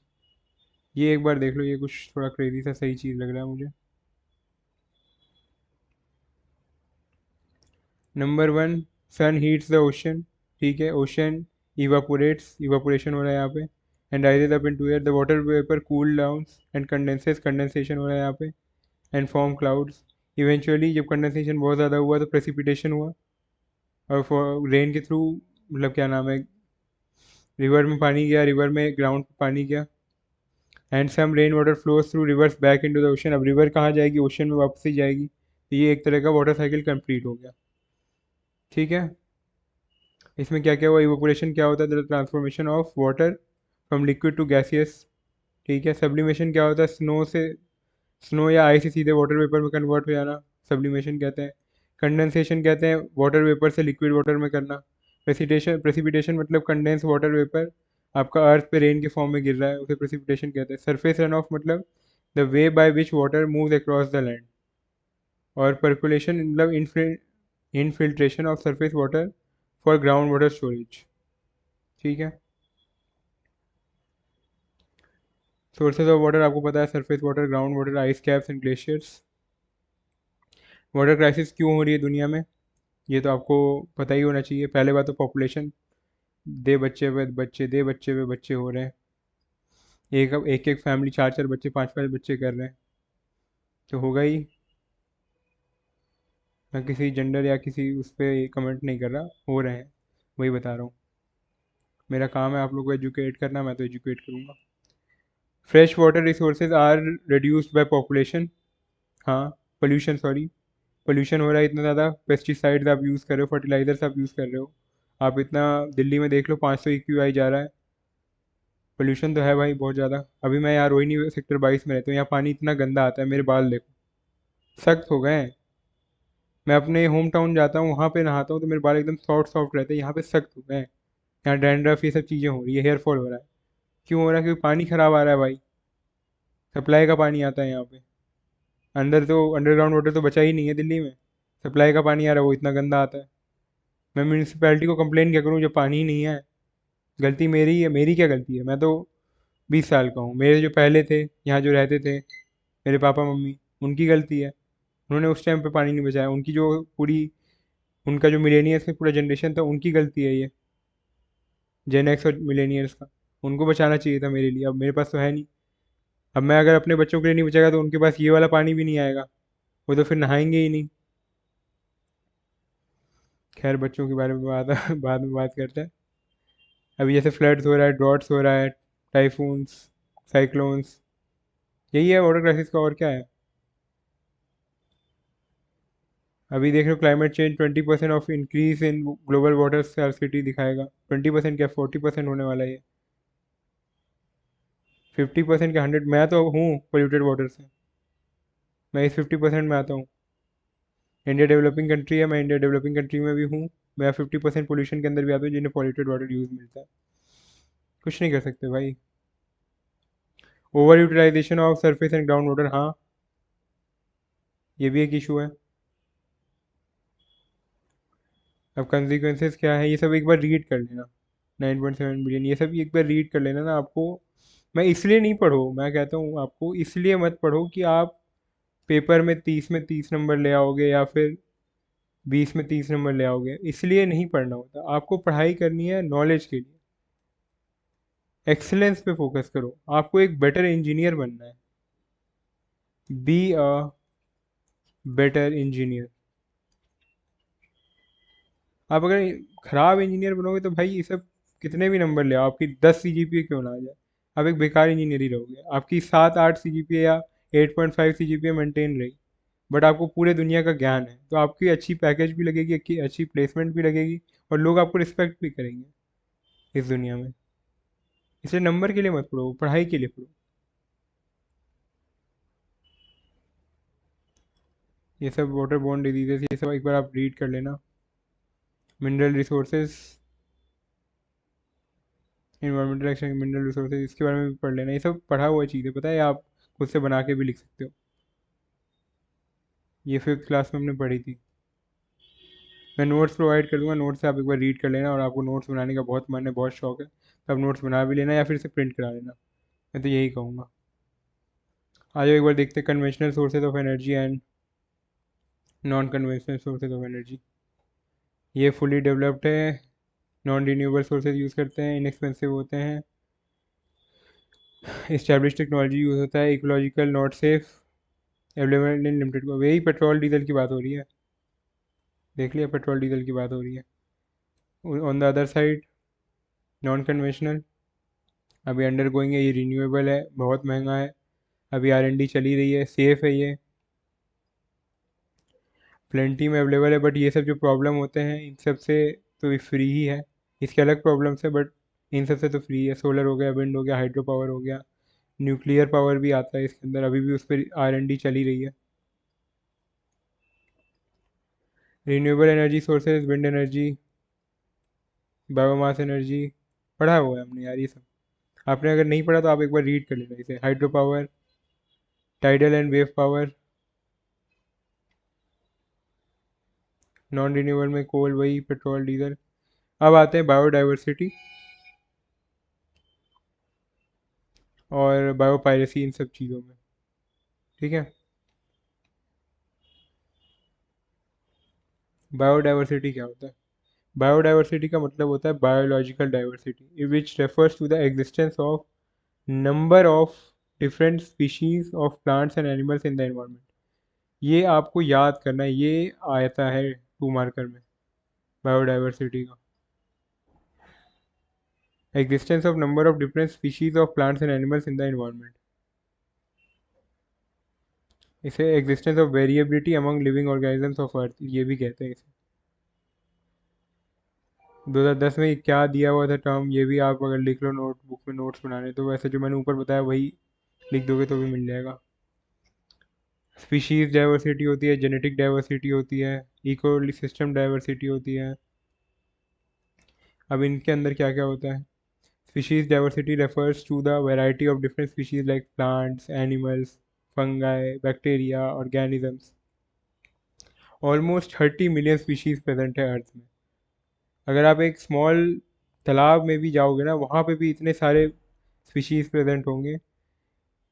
ये एक बार देख लो, ये कुछ थोड़ा क्रेजी सा सही चीज़ लग रहा है मुझे। Number 1, sun heats the ocean. ठीक है, ओशन इवापोरेट्स, इवापोरेशन हो रहा है यहाँ पे, and rises up into air. The water vapour cool down and condenses, condensation हो रहा है यहाँ पे, एंड फॉर्म क्लाउड्स। इवेंचुअली जब कंडेंसेशन बहुत ज़्यादा हुआ तो प्रेसिपिटेशन हुआ, और रेन के थ्रू, मतलब क्या नाम है, रिवर में पानी गया, रिवर में ग्राउंड पे पानी गया, and some rain water flows through rivers back into the ocean. अब रिवर कहाँ जाएगी? ओशन में वापस ही जाएगी। तो ये एक तरह का वाटर साइकिल कंप्लीट हो गया। ठीक है, इसमें क्या क्या हुआ? इवेपोरेशन क्या होता है? The transformation of water from liquid to gaseous. ठीक है, सब्लिमेशन क्या होता है? स्नो से, स्नो या आइस से सीधे वाटर वेपर में कन्वर्ट हो जाना, सब्लिमेशन कहते हैं। कंडेंसेशन कहते हैं वाटर वेपर से लिक्विड वाटर में करना। प्रेसिपिटेशन, प्रेसिपिटेशन मतलब कंडेंस वाटर वेपर आपका अर्थ पे रेन के फॉर्म में गिर रहा है, उसे प्रेसिपिटेशन कहते हैं। सरफेस रन ऑफ मतलब the way by which water moves across the land. और परकुलेशन मतलब infiltration of surface water for ground water storage. ठीक है, सोर्सेज ऑफ वाटर आपको पता है, surface water, ground water, ice caps and glaciers. Water crisis क्यों हो रही है दुनिया में, ये तो आपको पता ही होना चाहिए। पहले बात तो पॉपुलेशन, दे बच्चे पे बच्चे, दे बच्चे पे बच्चे हो रहे हैं। एक एक एक फैमिली 4 4 बच्चे, 5 5 बच्चे कर रहे हैं, तो होगा ही। मैं किसी जेंडर या किसी उस पर कमेंट नहीं कर रहा, हो रहे हैं, वही बता रहा हूँ। मेरा काम है आप लोग को एजुकेट करना, मैं तो एजुकेट करूँगा। Fresh water resources are reduced by population. हाँ, पोल्यूशन, सॉरी, पोल्यूशन हो रहा है इतना ज़्यादा, पेस्टिसाइड्स आप यूज़ कर रहे हो, फर्टिलाइजर्स आप यूज़ कर रहे हो। आप इतना दिल्ली में देख लो, 500 EQI जा रहा है। पोल्यूशन तो है भाई बहुत ज़्यादा। अभी मैं यहाँ रोहिणी सेक्टर 22 में रहता हूँ, यहाँ पानी इतना गंदा आता है, मेरे बाल देखो, सख्त हो गए हैं। मैं अपने होम टाउन जाता हूँ, वहाँ पे नहाता हूँ तो मेरे बाल एकदम सॉफ्ट सॉफ्ट रहते हैं, यहाँ पे सख्त हो गए हैं। यहाँ डैंड्रफ ये सब चीज़ें हो रही है, हेयर फॉल हो रहा है। क्यों हो रहा है? क्योंकि पानी ख़राब आ रहा है भाई, सप्लाई का पानी आता है यहाँ पे। अंदर तो अंडरग्राउंड वाटर तो बचा ही नहीं है दिल्ली में, सप्लाई का पानी आ रहा है वो इतना गंदा आता है। मैं म्यूनसिपैलिटी को कंप्लेन क्या करूँ जब पानी ही नहीं है? गलती मेरी ही है, मेरी क्या गलती है? मैं तो 20 साल का हूँ, मेरे जो पहले थे यहाँ जो रहते थे, मेरे पापा मम्मी, उनकी गलती है। उन्होंने उस टाइम पे पानी नहीं बचाया, उनकी जो पूरी, उनका जो मिलेनियर्स का पूरा जनरेशन था, उनकी गलती है ये, जेन एक्स और मिलेनियर्स का। उनको बचाना चाहिए था मेरे लिए, अब मेरे पास तो है नहीं। अब मैं अगर अपने बच्चों के लिए नहीं बचाएगा तो उनके पास ये वाला पानी भी नहीं आएगा, वो तो फिर नहाएंगे ही नहीं। खैर बच्चों के बारे में बात बाद में बात करते हैं। अभी जैसे फ्लड्स हो रहा है, ड्रॉट्स हो रहा है, टाइफून्स, साइक्लोन्स, यही है वाटर क्राइसिस का, और क्या है? अभी देख रहे हो climate change 20% of increase in global water scarcity दिखाएगा। 20% क्या, 40% होने वाला है ये। 50% क्या, 100? मैं तो हूँ पोल्यूटेड वाटर से, मैं इस 50% में आता हूँ। इंडिया डेवलपिंग कंट्री है, मैं इंडिया डेवलपिंग कंट्री में भी हूँ। मैं 50% पोल्यूशन के अंदर भी आता हूँ जिन्हें पॉल्यूटेड वाटर यूज़ मिलता है। कुछ नहीं कर सकते भाई। Over utilisation of surface and ground water, हाँ, ये भी एक इशू है। अब कंसिक्वेंसेस क्या है, ये सब एक बार रीड कर लेना। 9.7 बिलियन, ये सब एक बार रीड कर लेना ना आपको। मैं इसलिए नहीं पढ़ो, मैं कहता हूँ आपको इसलिए मत पढ़ो कि आप पेपर में 30 में 30 नंबर ले आओगे या फिर 20 में 30 नंबर ले आओगे, इसलिए नहीं पढ़ना होता। आपको पढ़ाई करनी है नॉलेज के लिए, एक्सेलेंस पे फोकस करो। आपको एक बेटर इंजीनियर बनना है, बी अ बेटर इंजीनियर। आप अगर खराब इंजीनियर बनोगे तो भाई ये सब कितने भी नंबर ले आओ, आपकी 10 CGPA क्यों ना आ जाए, आप एक बेकार इंजीनियर ही रहोगे। आपकी 7 8 CGPA या 8.5 CGPA मेंटेन रही, बट आपको पूरे दुनिया का ज्ञान है, तो आपकी अच्छी पैकेज भी लगेगी, अच्छी अच्छी प्लेसमेंट भी लगेगी, और लोग आपको रिस्पेक्ट भी करेंगे इस दुनिया में। इसलिए नंबर के लिए मत पढ़ो, पढ़ाई के लिए पढ़ो। ये सब वाटर बॉर्न डिजीजेस, ये सब एक बार आप रीड कर लेना। Mineral resources, environmental action, mineral resources, इसके बारे में भी पढ़ लेना। ये सब पढ़ा हुआ चीज़ है, पता है, आप खुद से बना के भी लिख सकते हो। ये 5th क्लास में हमने पढ़ी थी। मैं नोट्स प्रोवाइड कर दूंगा, नोट्स से आप एक बार रीड कर लेना, और आपको नोट्स बनाने का बहुत मन है, बहुत शौक है, तो आप नोट्स बना भी लेना या फिर से प्रिंट करा लेना। मैं तो यही कहूँगा। आ जाओ एक बार देखते हैं conventional sources of energy and non conventional sources of energy. ये फुली डेवलप्ड है, नॉन रिन्यूएबल सोर्सेज यूज़ करते हैं, इनएक्सपेंसिव होते हैं, इस्टेब्लिश टेक्नोलॉजी यूज़ होता है, ecological, not safe, available in limited. को यही पेट्रोल डीजल की बात हो रही है, देख लिया, पेट्रोल डीजल की बात हो रही है। On the other side non conventional, अभी अंडर गोइंग है, ये रिन्यूएबल है, बहुत महंगा है, अभी R&D चली रही है, सेफ़ है ये, प्लेंटी में अवेलेबल है। बट ये सब जो प्रॉब्लम होते हैं इन सब से तो ये फ्री ही है। इसके अलग प्रॉब्लम्स है, बट इन सब से तो फ्री है। सोलर हो गया, विंड हो गया, हाइड्रो पावर हो गया, न्यूक्लियर पावर भी आता है इसके अंदर, अभी भी उस पर R&D चली रही है। Renewable energy sources, wind energy, biomass energy, पढ़ा हुआ है हमने यार ये सब। आपने अगर नहीं पढ़ा तो आप एक बार रीड कर लेना इसे। Hydro power, tidal and wave power, non renewable में कोल, वही पेट्रोल डीजल। अब आते हैं बायोडाइवर्सिटी। और बायोपायरेसी इन सब चीज़ों में। ठीक है। बायोडाइवर्सिटी क्या होता है? बायोडाइवर्सिटी का मतलब होता है biological diversity which refers to the existence of number of different species of plants and animals in the environment. ये आपको याद करना है, ये आता है 2 मार्कर में बायोडाइवर्सिटी का। Existence of number of different species of plants and animals in the environment. इसे existence of variability among living organisms of earth ये भी कहते हैं इसे। 2010 में क्या दिया हुआ था टर्म, ये भी आप अगर लिख लो नोटबुक में नोट्स बनाने, तो वैसे जो मैंने ऊपर बताया वही लिख दोगे तो भी मिल जाएगा। स्पीशीज डाइवर्सिटी होती है, जेनेटिक डाइवर्सिटी होती है, इको सिस्टम डाइवर्सिटी होती है। अब इनके अंदर क्या क्या होता है? Species diversity refers to the variety of different species like plants, animals, fungi, bacteria, organisms. Almost 30 million species present है अर्थ में। अगर आप एक स्मॉल तालाब में भी जाओगे ना, वहाँ पे भी इतने सारे स्पीशीज प्रेजेंट होंगे।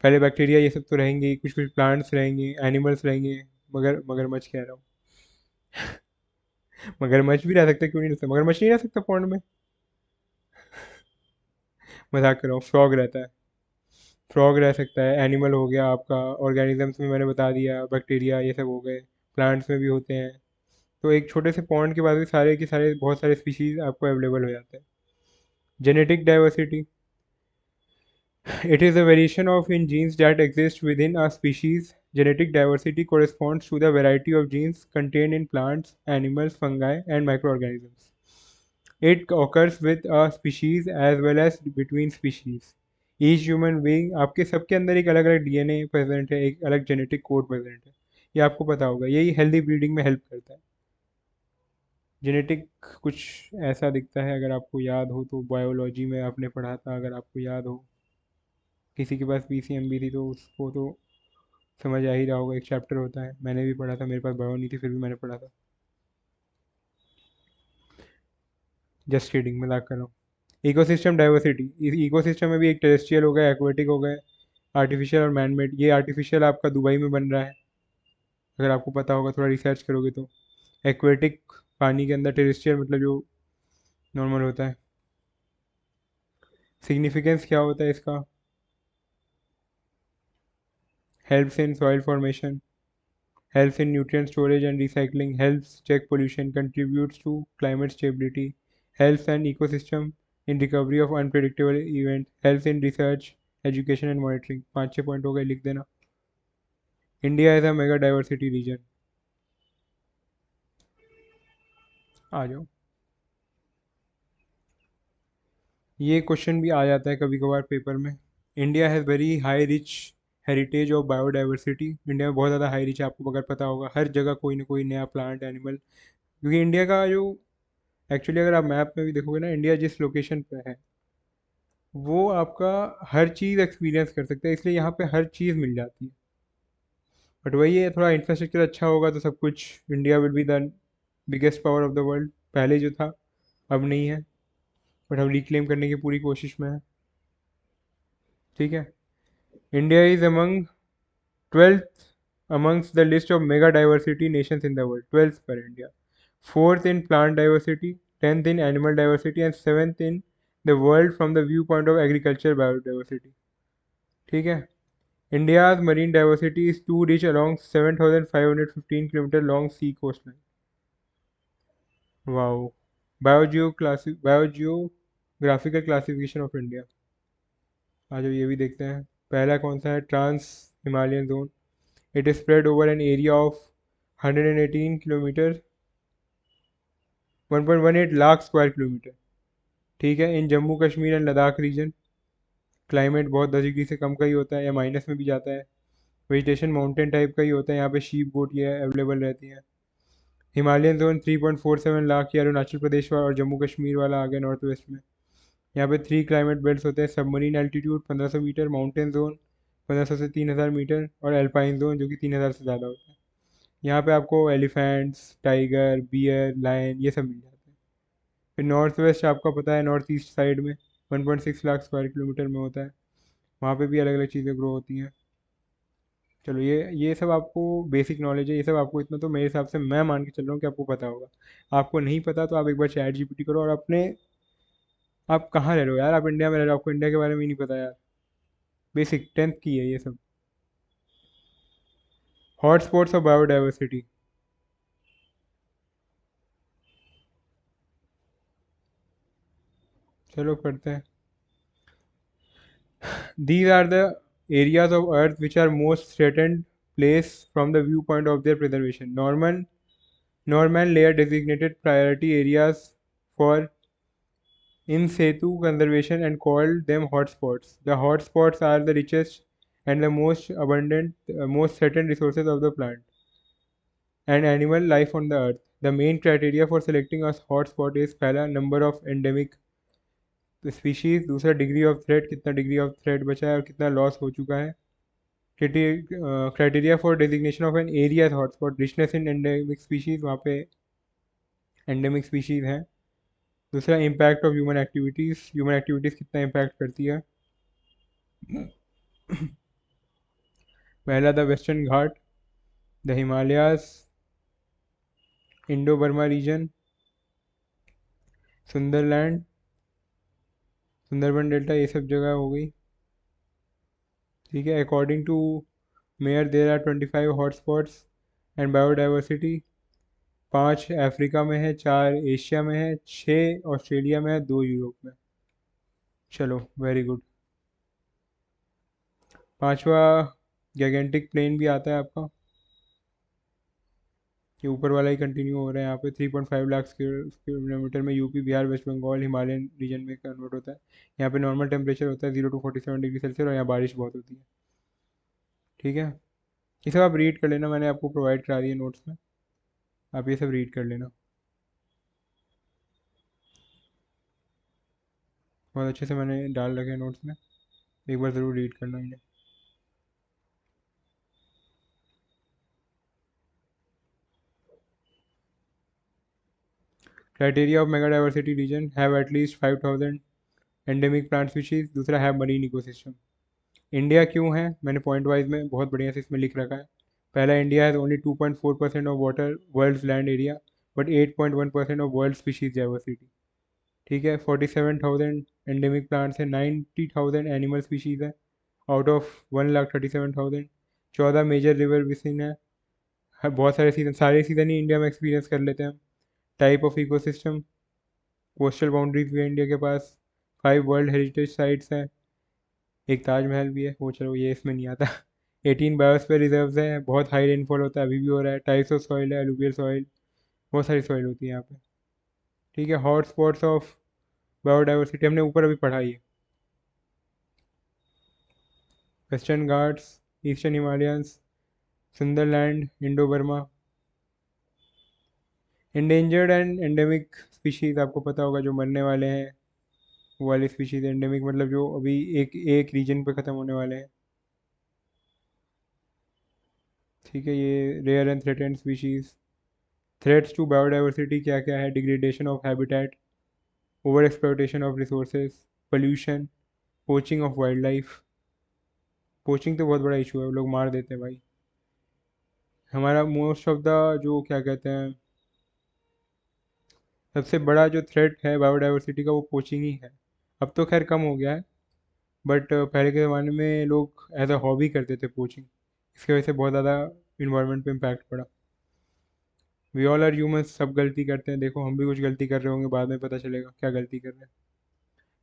पहले बैक्टीरिया ये सब तो रहेंगे ही, कुछ कुछ प्लांट्स रहेंगे, एनिमल्स रहेंगे। मगरमच्छ कह रहा हूँ। मगरमच्छ भी रह सकता है, क्यों नहीं रह सकता? मगरमच्छ नहीं रह सकता पॉन्ड में? मजाक कर रहा हूँ, फ्रॉग रहता है। फ्रॉग रह सकता है, एनिमल हो गया आपका। ऑर्गेनिजम्स में मैंने बता दिया, बैक्टीरिया ये सब हो गए। प्लांट्स में भी होते हैं। तो एक छोटे से पॉन्ड के बाद भी सारे के सारे बहुत सारे स्पीशीज आपको अवेलेबल हो जाते हैं। Genetic diversity, it is a variation of in genes that exist within a species. Genetic diversity corresponds to the variety of genes contained in plants, animals, fungi, and microorganisms. It occurs with a species as well as between species. Each human being, आपके सबके अंदर एक अलग अलग DNA present है, एक अलग genetic code present है। ये आपको पता होगा, यही हेल्दी ब्रीडिंग में हेल्प करता है। जेनेटिक कुछ ऐसा दिखता है, अगर आपको याद हो तो बायोलॉजी में आपने पढ़ा था, अगर आपको याद हो। किसी के पास पीसीएमबी थी तो उसको तो समझ आ ही रहा होगा, एक चैप्टर होता है, मैंने भी पढ़ा था, मेरे पास बायो नहीं थी फिर भी मैंने पढ़ा था। जस्ट किडिंग, मजाक कर रहा हूँ। इकोसिस्टम डाइवर्सिटी, इस इकोसिस्टम में भी एक टेरेस्ट्रियल हो गया, एक्वेटिक हो गए, आर्टिफिशियल और मैनमेड। ये आर्टिफिशियल आपका दुबई में बन रहा है, अगर आपको पता होगा, थोड़ा रिसर्च करोगे तो। एक्वेटिक पानी के अंदर, टेरेस्ट्रियल मतलब जो नॉर्मल होता है। सिग्निफिकेंस क्या होता है इसका? Helps in soil formation, helps in nutrient storage and recycling, helps check pollution, contributes to climate stability, helps an ecosystem in recovery of unpredictable events, helps in research, education and monitoring। 5-6 point हो गए, लिख देना। India is a mega diversity region. आ जाओ। ये question भी आ जाता है कभी कभार पेपर में। India has very high rich heritage of biodiversity. India में बहुत ज़्यादा हाई रिच है, आपको अगर पता होगा, हर जगह कोई ना कोई नया प्लांट, एनिमल। क्योंकि इंडिया का जो, एक्चुअली अगर आप मैप में भी देखोगे ना, इंडिया जिस लोकेशन पे है वो आपका हर चीज़ एक्सपीरियंस कर सकता है, इसलिए यहाँ पे हर चीज़ मिल जाती है। बट वही है, थोड़ा इंफ्रास्ट्रक्चर अच्छा होगा तो सब कुछ, India will be the biggest power of the world. पहले जो था, अब नहीं है, बट हम रिक्लेम करने की पूरी कोशिश में है। ठीक है। India is among 12th amongst the list of mega diversity nations in the world। 12th पर India, 4th in plant diversity, 10th in animal diversity and 7th in the world from the viewpoint of agriculture biodiversity। ठीक है। India's marine diversity is too rich along 7,515 kilometer long sea coastline। Wow। Biogeographical classification of India। आज ये भी देखते हैं। पहला कौन सा है? Trans Himalayan zone. It is spread over an area of 118 kilometre, 1.18 lakh square kilometre. ठीक है। In Jammu Kashmir and Ladakh region. Climate बहुत 10 डिग्री से कम का ही होता है, या माइनस में भी जाता है। वेजिटेशन माउंटेन टाइप का ही होता है, यहाँ पे शीप गोट ये अवेलेबल रहती हैं। हिमालयन जोन 3.47 लाख, ये अरुणाचल प्रदेश वाला और जम्मू कश्मीर वाला आ गया नॉर्थ वेस्ट में। यहाँ पे 3 क्लाइमेट बेल्ट होते हैं। Submarine altitude 1500 metre, mountain zone 1500 से 3000 मीटर, और एल्पाइन जोन जो कि 3000 से ज़्यादा होता है। यहाँ पे आपको एलिफेंट्स, टाइगर, बियर, लायन ये सब मिल जाते हैं। फिर नॉर्थ वेस्ट आपका पता है, नॉर्थ ईस्ट साइड में 1.6 लाख स्क्वायर किलोमीटर में होता है। वहाँ पे भी अलग अलग चीज़ें ग्रो होती हैं। चलो ये सब आपको बेसिक नॉलेज है, ये सब आपको इतना तो मेरे हिसाब से मैं मान के चल रहा हूँ कि आपको पता होगा। आपको नहीं पता तो आप एक बार चैट जीपीटी करो और अपने, आप कहाँ रह रहे हो यार, आप इंडिया में रह रहे हो, आपको इंडिया के बारे में ही नहीं पता यार। बेसिक 10th की है ये सब। हॉटस्पॉट्स ऑफ बायोडाइवर्सिटी, चलो पढ़ते हैं। These are the areas of Earth which are most threatened place from the viewpoint of their preservation. Norman Layer designated priority areas for in situ conservation and called them hotspots. The hotspots are the richest and the most abundant, most threatened resources of the plant and animal life on the earth. The main criteria for selecting a hotspot is पहला number of endemic species, दूसरा degree of threat, कितना degree of threat बचा है और कितना loss हो चुका है। Criteria for designation of an area hotspot, richness in endemic species, वहाँ पे एंडेमिक स्पीशीज हैं। दूसरा इम्पैक्ट ऑफ ह्यूमन एक्टिविटीज़ कितना इम्पैक्ट करती है। पहला the western Ghat, the Himalayas, Indo Burma region, Sundaland, Sundarban delta, ये सब जगह हो गई। ठीक है, according to Myers there are 25 hotspots and biodiversity. 5 Africa में है, 4 एशिया में है, 6 ऑस्ट्रेलिया में है, 2 यूरोप में। चलो वेरी गुड। पांचवा गैगेंटिक प्लेन भी आता है आपका, ये ऊपर वाला ही कंटिन्यू हो रहा है। यहाँ पे 3.5 लाख किलोमीटर में UP, Bihar, West Bengal, Himalayan region में कन्वर्ट होता है। यहाँ पे नॉर्मल टेम्परेचर होता है 0 to 47 डिग्री सेल्सियस और यहाँ बारिश बहुत होती है। ठीक है, ये सब आप रीड कर लेना, मैंने आपको प्रोवाइड करा दिया नोट्स में, आप ये सब रीड कर लेना, बहुत अच्छे से मैंने डाल रखे हैं नोट्स में, एक बार ज़रूर रीड करना इन्हें। Criteria of mega diversity region, have at least 5000 endemic plant species. दूसरा है मरीन इकोसिस्टम। इंडिया क्यों है, मैंने पॉइंट वाइज में बहुत बढ़िया से इसमें लिख रखा है। पहला, India has only 2.4% of water world's land area but 8.1% of world species diversity. ठीक है, 47,000 एंडेमिक प्लांट्स है, 90,000 एनिमल स्पीशीज है out of 1,37,000। 14 major river basin है, बहुत सारे सीजन, सारे सीजन ही इंडिया में एक्सपीरियंस कर लेते हैं हम। Type of ecosystem, coastal boundaries भी है इंडिया के पास। 5 वर्ल्ड हेरिटेज साइट्स हैं, एक ताजमहल भी है, वो चलो ये इसमें नहीं आता। 18 बायोस्फीयर रिजर्व्स हैं, बहुत हाई रेनफॉल होता है, अभी भी हो रहा है। टाइप्स ऑफ सॉइल है, एलुवियल सॉइल, बहुत सारी सॉइल होती है यहाँ पे। ठीक है, हॉट स्पॉट्स ऑफ बायोडाइवर्सिटी हमने ऊपर अभी पढ़ा ही है। Western Ghats, eastern Himalayans, Sunderland, Indo Burma. Endangered and endemic species आपको पता होगा, जो मरने वाले हैं वो वाली स्पीशीज़। एंडेमिक मतलब जो अभी एक एक रीजन पे ख़त्म होने वाले हैं। ठीक है, ये rare and threatened species. Threats to biodiversity क्या क्या है, degradation of habitat, over exploitation of resources, pollution, poaching of wildlife. Poaching तो बहुत बड़ा इशू है, वो लोग मार देते हैं भाई। हमारा मोस्ट ऑफ द जो क्या कहते हैं, सबसे बड़ा जो थ्रेट है बायोडाइवर्सिटी का वो पोचिंग ही है। अब तो खैर कम हो गया है, बट पहले के ज़माने में लोग एज अ हॉबी करते थे पोचिंग, इसकी वजह से बहुत ज़्यादा इन्वायरमेंट पे इम्पैक्ट पड़ा। वी ऑल आर ह्यूमंस, सब गलती करते हैं, देखो हम भी कुछ गलती कर रहे होंगे, बाद में पता चलेगा क्या गलती कर रहे हैं।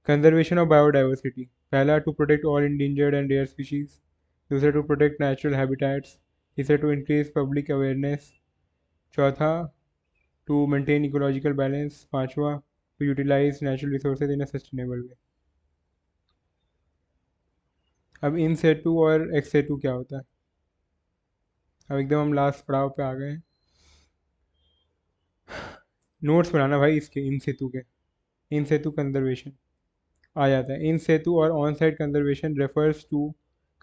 कंजर्वेशन ऑफ बायोडाइवर्सिटी, पहला to protect all endangered and rare species. दूसरा टू प्रोटेक्ट नेचुरल हैबिटेट्स। तीसरा टू इंक्रीज पब्लिक अवेयरनेस। चौथा टू मेंटेन इकोलॉजिकल बैलेंस। पांचवा to utilise natural resources in a sustainable way. अब इन सेटू और x सेटू क्या होता है, अब एकदम हम लास्ट पड़ाव पे आ गए हैं। नोट्स बनाना भाई इसके, इन सेतु के। इन सेतु कंजर्वेशन आ जाता है। इन सेतु और on site conservation refers to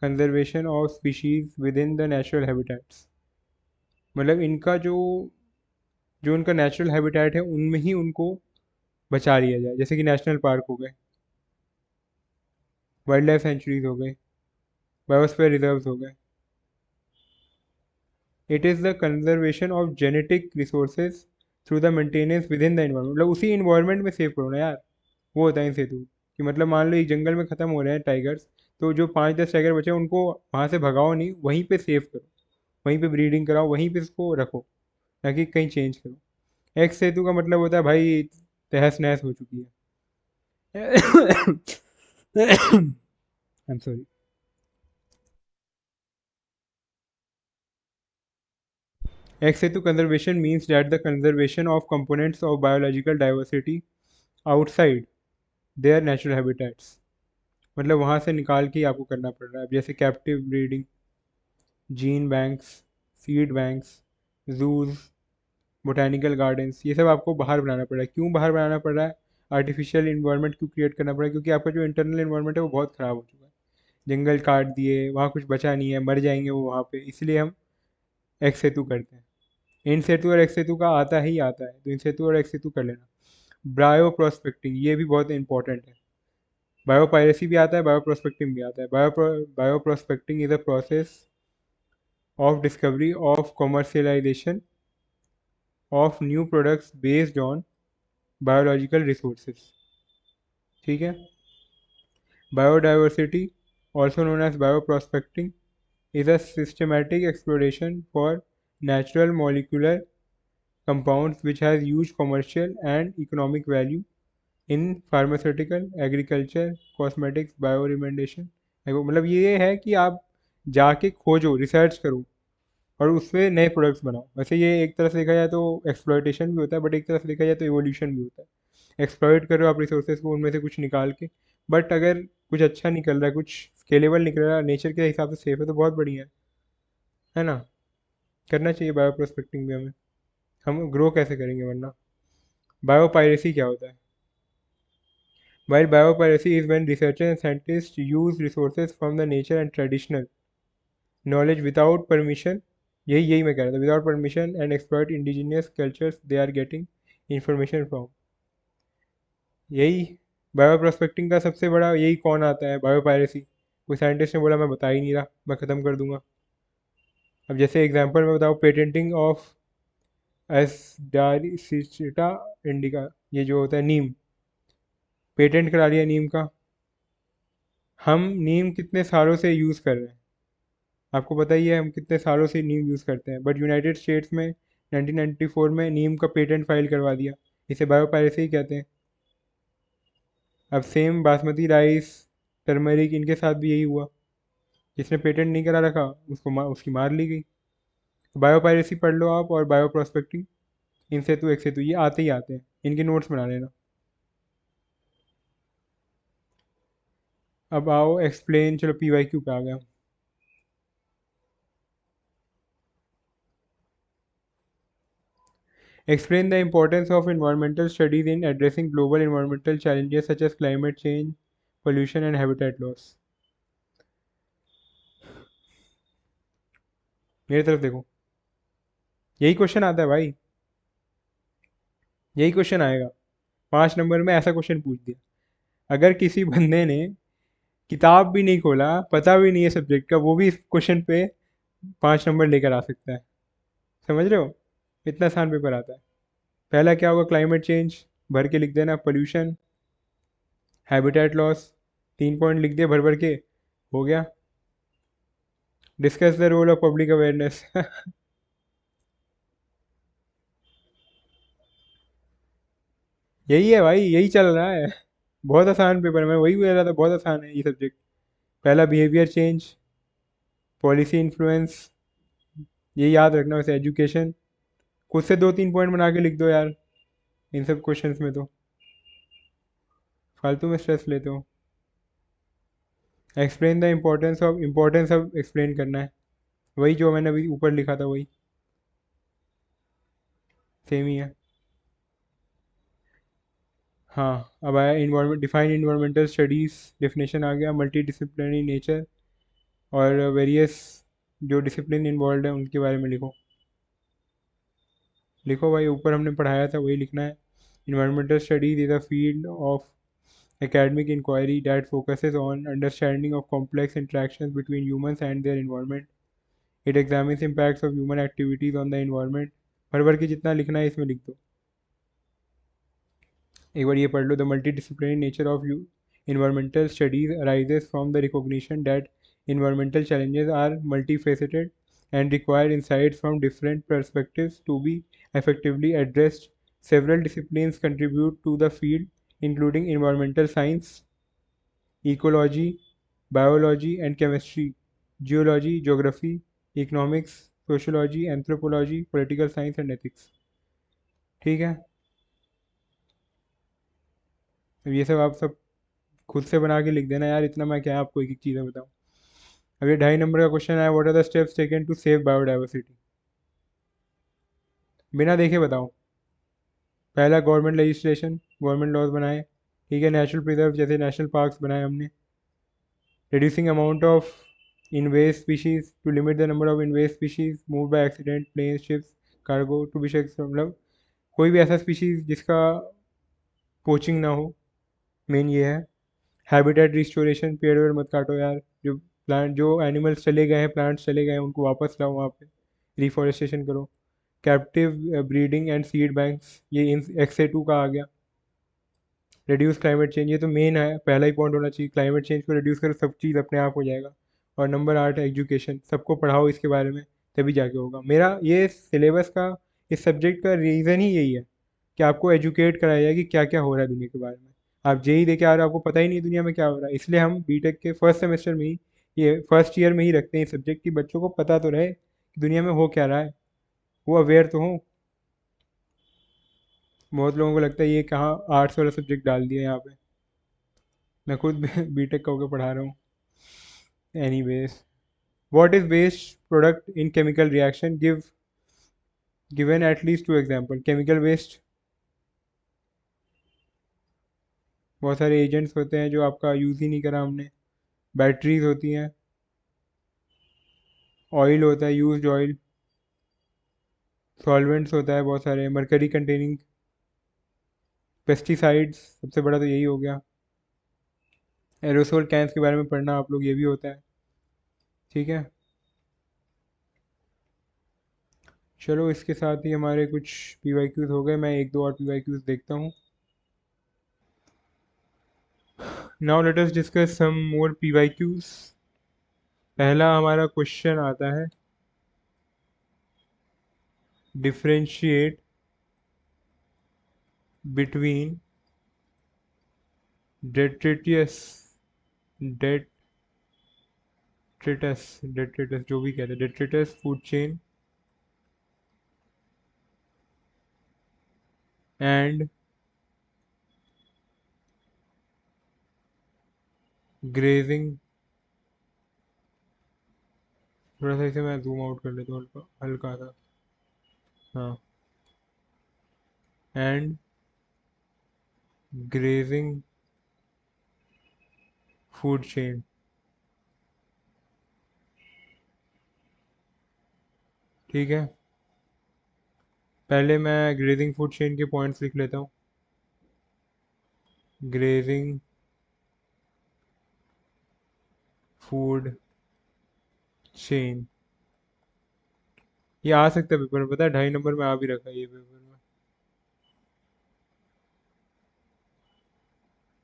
conservation of species within the natural habitats. मतलब इनका जो जो उनका नेचुरल हैबिटेट है उनमें ही उनको बचा लिया जाए, जैसे कि नेशनल पार्क हो गए, वाइल्ड लाइफ सेंचुरीज हो गए, बायोस्फीयर रिजर्व्स हो गए। It is the conservation of genetic resources through the maintenance with in the environment, मतलब उसी इन्वायरमेंट में सेव करो ना यार। वो होता है इन सेतु कि मतलब मान लो एक जंगल में ख़त्म हो रहे हैं टाइगर्स, तो जो 5-10 टाइगर बचे हैं उनको वहाँ से भगाओ नहीं, वहीं पे सेव करो, वहीं पे ब्रीडिंग कराओ, वहीं पे उसको रखो, ना कि कहीं चेंज करो। एक्स सेतु का मतलब होता है भाई तहस नहस हो चुकी है। I am sorry. Ex situ conservation means that the conservation of components of biological diversity outside their natural habitats, मतलब वहाँ से निकाल के ही आपको करना पड़ रहा है। अब जैसे captive breeding, gene banks, seed banks, zoos, botanical gardens, ये सब आपको बाहर बनाना पड़ रहा है। क्यों बाहर बनाना पड़ रहा है? आर्टिफिशियल इन्वायरमेंट क्यों क्रिएट करना पड़ रहा है? क्योंकि आपका जो इंटरनल इन्वायरमेंट है वो बहुत ख़राब हो चुका है। जंगल काट दिए, वहाँ कुछ बचा नहीं है, मर जाएंगे वो वहाँ पे, इसलिए हम एक्स सेतु करते हैं। इन सेतु और एक्स सेतु का आता ही आता है, तो इन सेतु और एक्स सेतु कर लेना। बायो प्रोस्पेक्टिंग, ये भी बहुत इंपॉर्टेंट है। बायो पायरेसी भी आता है, बायो प्रोस्पेक्टिंग भी आता है। Bioprospecting is a process of discovery of commercialization of new products based on biological resources. ठीक है। Biodiversity, also known as bioprospecting, is a systematic exploration for natural molecular compounds which has huge commercial and economic value in pharmaceutical, agriculture, cosmetics, bioremediation। मतलब ये है कि आप जाके खोजो, research करो और उससे नए प्रोडक्ट्स बनाओ। वैसे ये एक तरह से देखा जाए तो एक्सप्लॉयटेशन भी होता है, बट एक तरह से देखा जाए तो एवोल्यूशन भी होता है। एक्सप्लॉयट करो आप रिसोर्सेज को, उनमें से कुछ निकाल के, बट अगर कुछ अच्छा निकल रहा है, कुछ स्केलेबल निकल रहा है, नेचर के हिसाब से सेफ है, तो बहुत बढ़िया है ना। करना चाहिए बायो प्रोस्पेक्टिंग भी हमें। हम ग्रो कैसे करेंगे वरना। बायो पायरेसी क्या होता है? While biopiracy is when researchers and scientists use resources from the nature and traditional knowledge without permission, यही मैं कह रहा था, without permission and exploit indigenous cultures they are getting information from। यही बायो प्रोस्पेक्टिंग का सबसे बड़ा यही कौन आता है, बायो पायरेसी। कोई साइंटिस्ट ने बोला मैं बता ही नहीं रहा, मैं ख़त्म कर दूंगा। अब जैसे एग्जांपल में बताओ, पेटेंटिंग ऑफ एस्डारिसिटा इंडिका, ये जो होता है नीम, पेटेंट करा लिया नीम का। हम नीम कितने सालों से यूज़ कर रहे हैं, आपको पता ही है हम कितने सालों से नीम यूज़ करते हैं, बट यूनाइटेड स्टेट्स में 1994 में नीम का पेटेंट फाइल करवा दिया। इसे बायोपायरेसी ही कहते हैं। अब सेम बासमती राइस, टर्मरिक, इनके साथ भी यही हुआ। जिसने पेटेंट नहीं करा रखा उसकी मार ली गई। तो बायोपायरेसी पढ़ लो आप, और बायो प्रोस्पेक्टिंग, इनसे तो एक से तो ये आते ही आते हैं, इनके नोट्स बना लेना। अब आओ एक्सप्लेन, चलो PYQ पे आ गया। Explain the importance of environmental studies in addressing global environmental challenges such as climate change, pollution and habitat loss। मेरी तरफ देखो, यही क्वेश्चन आता है भाई, यही क्वेश्चन आएगा। 5 नंबर में ऐसा क्वेश्चन पूछ दिया। अगर किसी बंदे ने किताब भी नहीं खोला, पता भी नहीं है सब्जेक्ट का, वो भी इस क्वेश्चन पे 5 नंबर लेकर आ सकता है। समझ रहे हो, इतना आसान पेपर आता है। पहला क्या होगा, क्लाइमेट चेंज, भर के लिख देना। पोल्यूशन, हैबिटेट लॉस, 3 पॉइंट लिख दिए भर भर के, हो गया। Discuss the role of public awareness. यही है भाई, यही चल रहा है। बहुत आसान पेपर है, मैं वही बोल रहा था, बहुत आसान है ये सब्जेक्ट। पहला बिहेवियर चेंज, पॉलिसी इन्फ्लुएंस, ये याद रखना। वैसे एजुकेशन, खुद से 2-3 पॉइंट बना के लिख दो यार इन सब क्वेश्चंस में, तो फालतू में स्ट्रेस लेते हो। Explain the importance of explain करना है, वही जो मैंने अभी ऊपर लिखा था वही, सेम ही है। हाँ, अब आया environment, define environmental studies, definition आ गया। मल्टी डिसिप्लिनरी नेचर और वेरियस जो डिसिप्लिन इन्वॉल्व है उनके बारे में लिखो। लिखो भाई, ऊपर हमने पढ़ाया था वही लिखना है। Environmental studies is a field of academic inquiry that focuses on understanding of complex interactions between humans and their environment. It examines impacts of human activities on the environment. भर भर के जितना लिखना है इसमें लिख दो, एक बार ये पढ़ लो. The multidisciplinary nature of environmental studies arises from the recognition that environmental challenges are multifaceted and require insights from different perspectives to be effectively addressed. Several disciplines contribute to the field, including environmental science, ecology, biology and chemistry, geology, geography, economics, sociology, anthropology, political science and ethics. ठीक है, अब ये सब आप सब खुद से बना के लिख देना यार, इतना मैं क्या आपको एक एक चीज़ें बताऊँ. अब ये 2.5 नंबर का क्वेश्चन है, what are the steps taken to save biodiversity. बिना देखे बताओ. पहला, गवर्नमेंट लेजिस्लेशन, गवर्नमेंट लॉज बनाए. ठीक है, नेचुरल प्रिजर्व जैसे नेशनल पार्क्स बनाए हमने. Reducing amount of invasive species to limit the number of invasive species move by accident, plane, ships, cargo to be checks. मतलब कोई भी ऐसा स्पीशीज जिसका पोचिंग ना हो, मेन ये है. हैबिटेट रिस्टोरेशन, पेड़ वेड़ मत काटो यार. जो प्लांट, जो एनिमल्स चले गए हैं, प्लांट्स चले गए हैं, उनको वापस लाओ वहाँ पे. रिफॉरेस्टेशन करो. Captive breeding and seed banks, ये इन XA2 का आ गया. रिड्यूस क्लाइमेट चेंज, ये तो मेन है, पहला ही पॉइंट होना चाहिए. क्लाइमेट चेंज को रिड्यूस करो, सब चीज़ अपने आप हो जाएगा. और नंबर 8, एजुकेशन, सबको पढ़ाओ इसके बारे में, तभी जाके होगा. मेरा ये सिलेबस का, इस सब्जेक्ट का रीज़न ही यही है कि आपको एजुकेट कराया जाए कि क्या क्या हो रहा है दुनिया के बारे में. आप जेई दे के आ रहे हो, आपको पता ही नहीं दुनिया में क्या हो रहा है. इसलिए हम बीटेक के फर्स्ट सेमेस्टर में ही, ये फर्स्ट ईयर में ही रखते हैं सब्जेक्ट, कि बच्चों को पता तो रहे कि दुनिया में हो क्या रहा है, वो अवेयर तो हो. बहुत लोगों को लगता है ये कहाँ आर्ट्स वाला सब्जेक्ट डाल दिया यहाँ पे. मैं खुद बीटेक का होकर पढ़ा रहा हूँ. Anyways, what is waste product in chemical reaction, given at least 2 example. Chemical waste, बहुत सारे एजेंट्स होते हैं जो आपका यूज़ ही नहीं करा हमने. बैटरीज होती हैं, ऑयल होता है, यूज्ड ऑयल, सॉल्वेंट्स होता है बहुत सारे, मरकरी कंटेनिंग पेस्टिसाइड्स, सबसे बड़ा तो यही हो गया. एरोसोल कैंस के बारे में पढ़ना आप लोग, ये भी होता है. ठीक है, चलो इसके साथ ही हमारे कुछ PYQs हो गए. मैं एक दो और PYQs देखता हूँ. Now let us discuss some more PYQs. पहला हमारा क्वेश्चन आता है, डिफरेंशिएट बिटवीन डेट्रिटियस डेट्रिटस जो भी कहते हैं, detritus food chain and grazing. थोड़ा सा इसे मैं जूम आउट कर लेता हूँ, हल्का हल्का सा. हाँ, एंड ग्रेजिंग फूड चेन. ठीक है, पहले मैं ग्रेजिंग फूड चेन के पॉइंट्स लिख लेता हूँ. ग्रेजिंग फूड चेन, ये आ सकता है पेपर में, पता है 2.5 नंबर में आ भी रखा है ये पेपर में.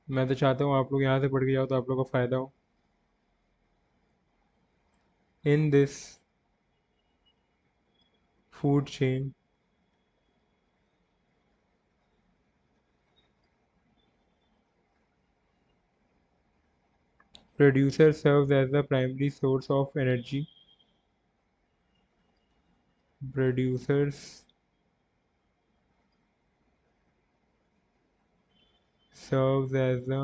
मैं तो चाहता हूँ आप लोग यहाँ से पढ़ के जाओ तो आप लोग को फ़ायदा हो. इन this food chain, producer serves as the primary source of energy. Producers serves as the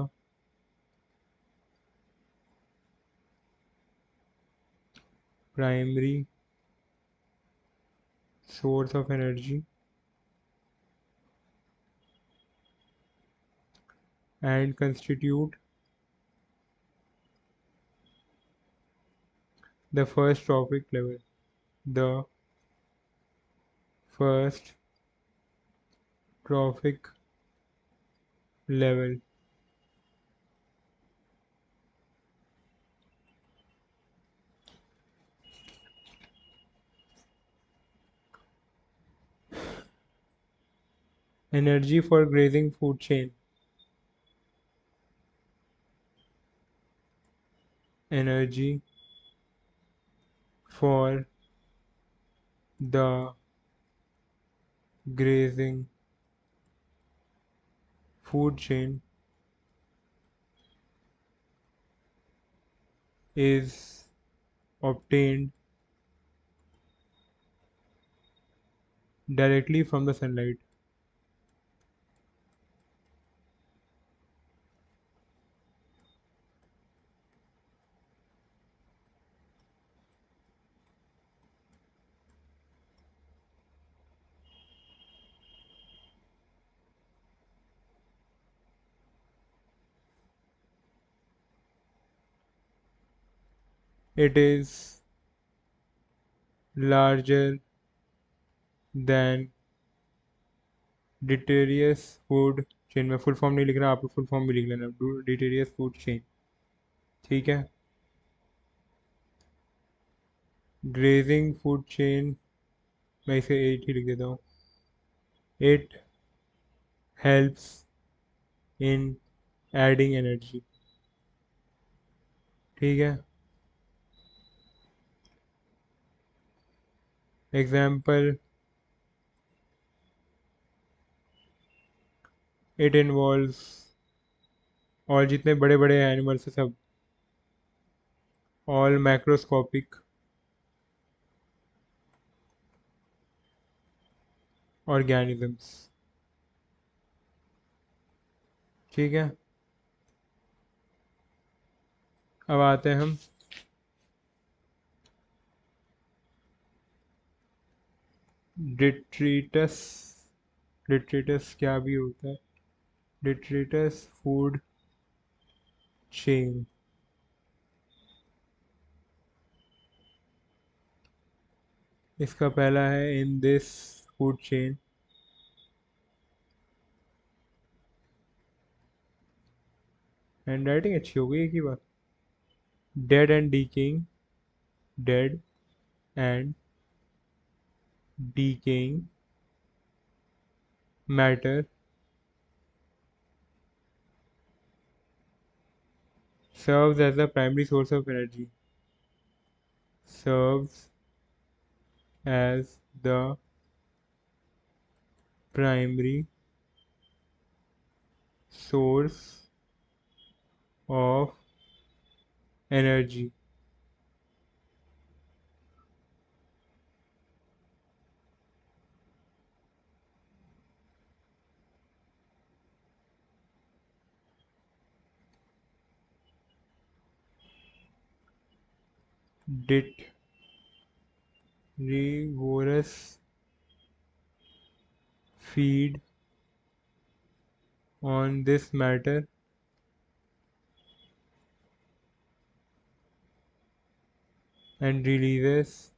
primary source of energy and constitute the first trophic level. The first trophic level. Energy for grazing food chain. Energy for the grazing food chain is obtained directly from the sunlight. It is larger than detritus food chain. में full form नहीं लिख रहा, आप full form भी लिख लेना, डिटेरियस food chain. ठीक है। ग्रेजिंग फूड चेन, मैं इसे 8 ही लिख देता हूँ। It helps in adding energy. ठीक है। एग्जाम्पल, इट इन्वॉल्व्स, और जितने बड़े बड़े एनिमल्स हैं सब, ऑल मैक्रोस्कोपिक ऑर्गेनिजम्स। ठीक है। अब आते हैं हम डिट्रीटस। डिट्रीटस क्या भी होता है? Detritus food chain. इसका पहला है, in this food chain handwriting अच्छी हो गई एक ही बार। Dead and decaying, dead and decaying matter serves as the primary source of energy, serves as the primary source of energy। Detrivorous feed on this matter and releases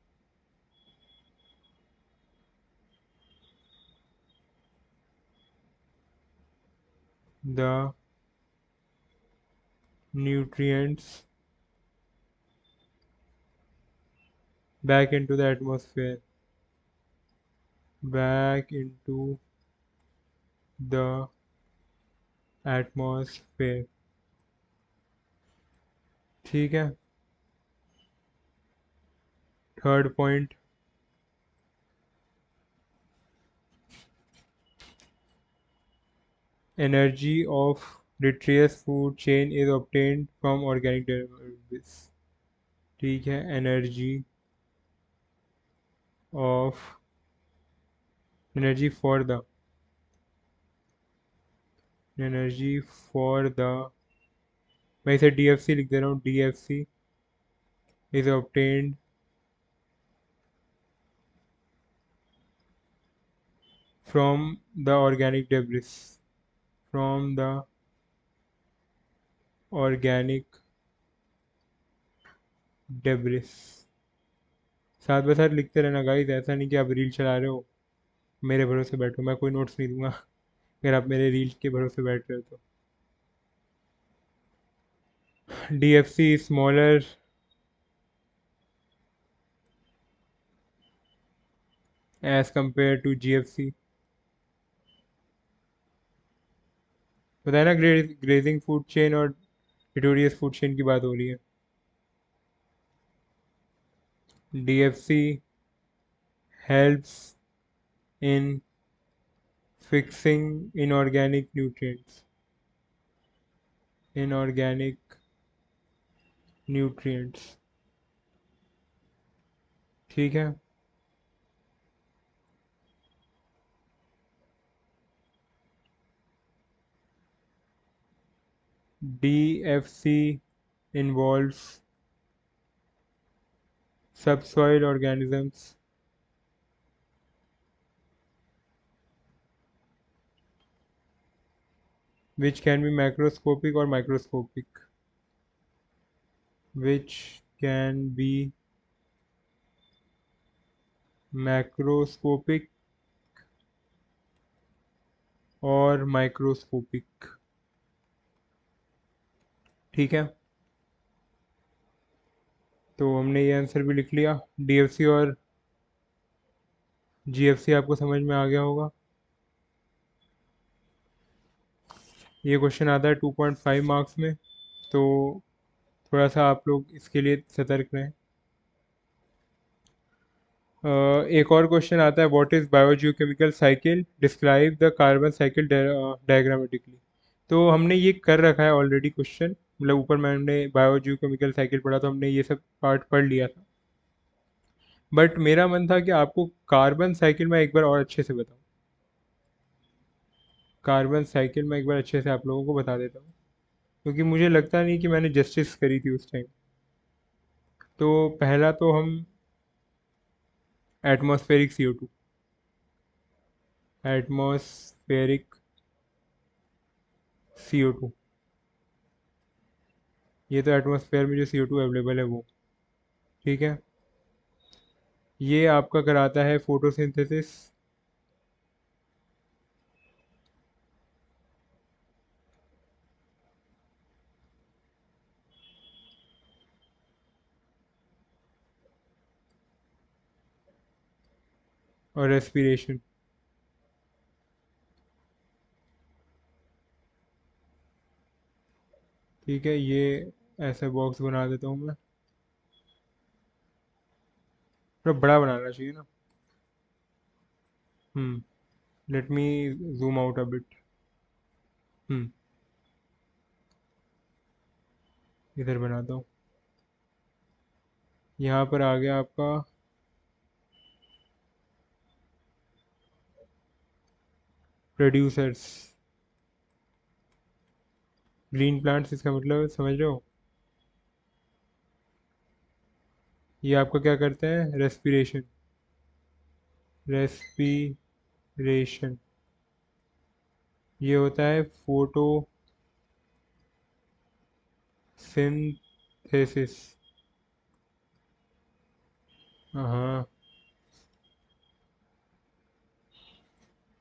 the nutrients back into the atmosphere, back into the atmosphere। ठीक है। Third point, energy of detritus food chain is obtained from organic derivatives। ठीक है। of energy for the मैं इसे DFC लिख दे रहा हूँ। DFC is obtained from the organic debris, from the organic debris। साथ बाय साथ लिखते रहना गाइस, ऐसा नहीं कि आप रील चला रहे हो मेरे भरोसे बैठो, मैं कोई नोट्स नहीं दूंगा अगर आप मेरे रील के भरोसे बैठ रहे हो तो। DFC is smaller as compared to GFC। बताया ना, ग्रेजिंग फूड चेन और लिटोरियस फूड चेन की बात हो रही है। DFC helps in fixing inorganic nutrients। ठीक है। DFC involves subsoil organisms which can be macroscopic or microscopic, which can be macroscopic और माइक्रोस्कोपिक। ठीक है, तो हमने ये आंसर भी लिख लिया। डीएफसी और जीएफसी आपको समझ में आ गया होगा। ये क्वेश्चन आता है 2.5 मार्क्स में, तो थोड़ा सा आप लोग इसके लिए सतर्क रहें। एक और क्वेश्चन आता है, what is biogeochemical cycle, describe the carbon cycle diagrammatically. तो हमने ये कर रखा है ऑलरेडी क्वेश्चन, मतलब ऊपर मैंने बायोजियोकेमिकल साइकिल पढ़ा तो हमने ये सब पार्ट पढ़ लिया था। बट मेरा मन था कि आपको कार्बन साइकिल में एक बार और अच्छे से बताऊं। कार्बन साइकिल में एक बार अच्छे से आप लोगों को बता देता हूँ, क्योंकि मुझे लगता नहीं कि मैंने जस्टिस करी थी उस टाइम। तो पहला तो हम एटमॉस्फेरिक CO2, एटमॉस्फेरिक CO2, ये तो एटमॉस्फेयर में जो CO2 अवेलेबल है वो। ठीक है, ये आपका कराता है फोटोसिंथेसिस, और रेस्पिरेशन। ठीक है, ये ऐसा बॉक्स बना देता हूँ मैं, थोड़ा बड़ा बनाना चाहिए ना। Let me zoom out a bit. Hmm इधर बनाता हूँ। यहाँ पर आ गया आपका प्रोड्यूसर्स, ग्रीन प्लांट्स, इसका मतलब समझ रहे हो। ये आपका क्या करते हैं, रेस्पिरेशन, रेस्पिरेशन। ये होता है फोटोसिंथेसिस। हाँ,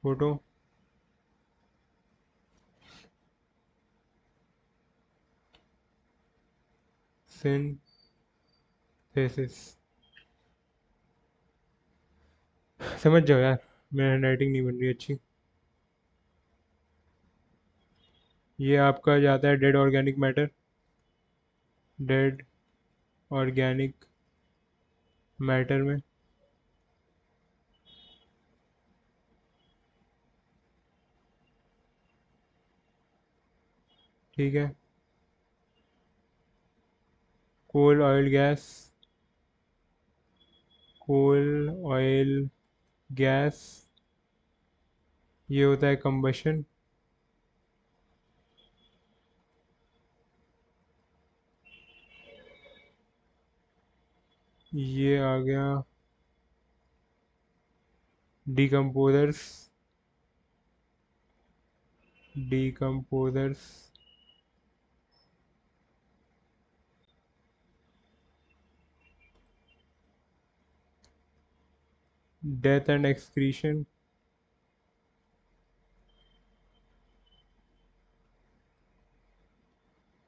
फोटोसिंथेसिस। समझ जाओ यार, मेरी हैंडराइटिंग नहीं बन रही अच्छी। ये आपका जाता है dead organic matter, dead organic matter में। ठीक है, coal oil gas, coal oil gas, ये होता है कंबशन। ये आ गया decomposers, decomposers. Death and excretion,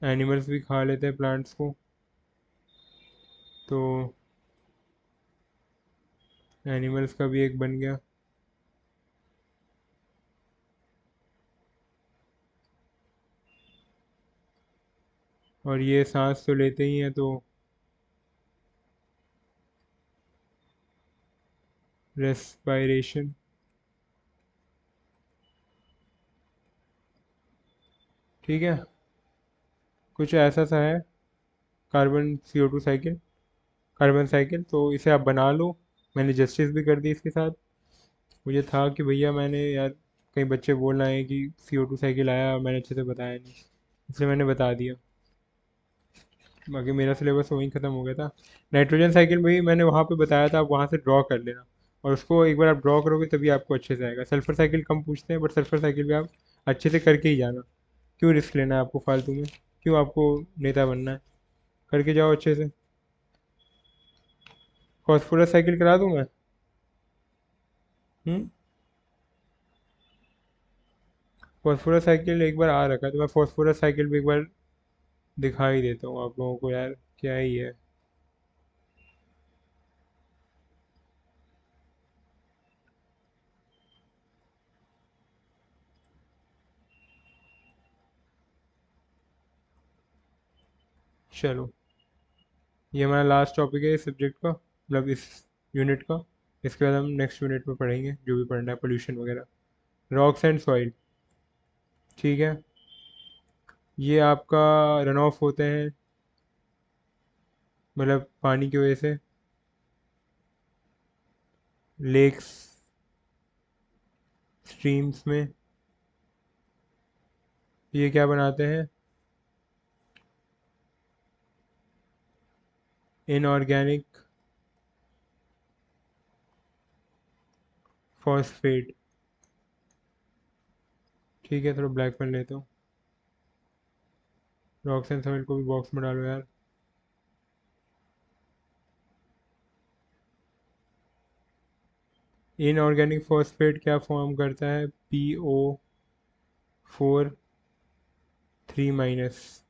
animals भी खा लेते हैं प्लांट्स को, तो एनिमल्स का भी एक बन गया। और ये सांस तो लेते ही हैं, तो रेस्पायरेशन। ठीक है, कुछ ऐसा सा है carbon CO2 cycle, carbon cycle. तो इसे आप बना लो। मैंने जस्टिस भी कर दी इसके साथ। मुझे था कि भैया मैंने यार कई बच्चे बोल रहे हैं कि CO2 साइकिल आया, मैंने अच्छे से बताया नहीं, इसलिए मैंने बता दिया। बाकी मेरा सिलेबस वहीं ख़त्म हो गया था। नाइट्रोजन साइकिल भी मैंने वहाँ पे बताया था, आप वहाँ से ड्रॉ कर लेना, और उसको एक बार आप ड्रॉ करोगे तभी आपको अच्छे से आएगा। सल्फर साइकिल कम पूछते हैं, बट सल्फर साइकिल भी आप अच्छे से करके ही जाना। क्यों रिस्क लेना है आपको फालतू में, क्यों आपको नेता बनना है, करके जाओ अच्छे से। फॉस्फोरस साइकिल करा दूँ मैं? हम्म। फॉस्फोरस साइकिल एक बार आ रखा है, तो मैं फॉस्फोरस साइकिल भी एक बार दिखा ही देता हूँ आप लोगों को, यार क्या ही है। चलो, ये हमारा लास्ट टॉपिक है इस सब्जेक्ट का, मतलब इस यूनिट का। इसके बाद हम नेक्स्ट यूनिट में पढ़ेंगे जो भी पढ़ना है, पोल्यूशन वगैरह। Rocks and soil. ठीक है, ये आपका रन ऑफ होते हैं, मतलब पानी की वजह से, लेक्स, स्ट्रीम्स में। ये क्या बनाते हैं? Inorganic phosphate. ठीक है, थोड़ा ब्लैक पेन लेता हूँ। रॉक्स एंड सॉइल को भी बॉक्स में डालो यार। इनऑर्गेनिक फॉस्फेट क्या फॉर्म करता है? PO4 3-।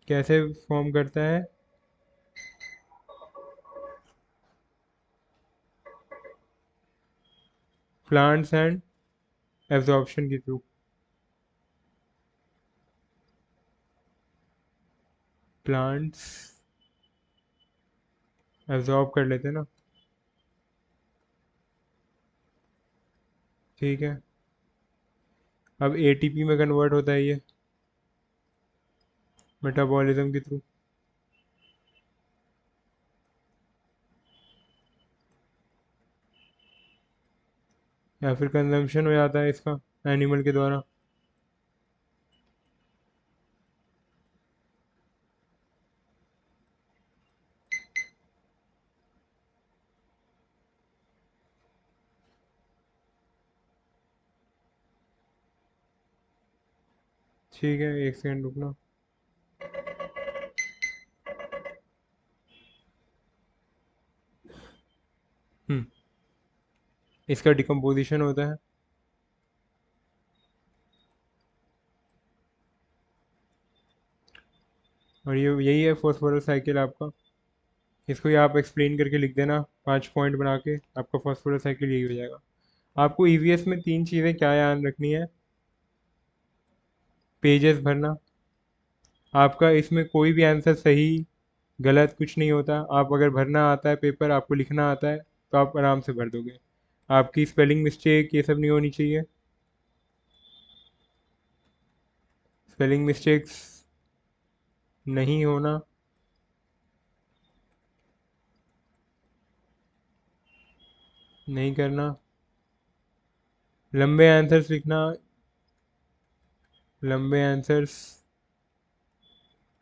कैसे फॉर्म करता है? प्लांट्स एंड एब्जॉर्प्शन के थ्रू। प्लांट्स एब्जॉर्ब कर लेते हैं ना। ठीक है, अब ATP में कन्वर्ट होता है ये मेटाबॉलिज्म के थ्रू। या फिर कंजम्पशन हो जाता है इसका एनिमल के द्वारा। ठीक है, एक सेकंड रुकना। हम्म, इसका डिकम्पोजिशन होता है, और ये यही है फॉस्फोरस साइकिल आपका। इसको ही आप एक्सप्लेन करके लिख देना, 5 पॉइंट बना के, आपका फॉस्फोरस साइकिल यही हो जाएगा। आपको EVS में 3 चीज़ें क्या याद रखनी है? पेजेस भरना। आपका इसमें कोई भी आंसर सही गलत कुछ नहीं होता। आप अगर भरना आता है पेपर, आपको लिखना आता है, तो आप आराम से भर दोगे। आपकी स्पेलिंग मिस्टेक ये सब नहीं होनी चाहिए। स्पेलिंग मिस्टेक्स नहीं होना। नहीं करना। लंबे आंसर्स लिखना। लंबे आंसर्स।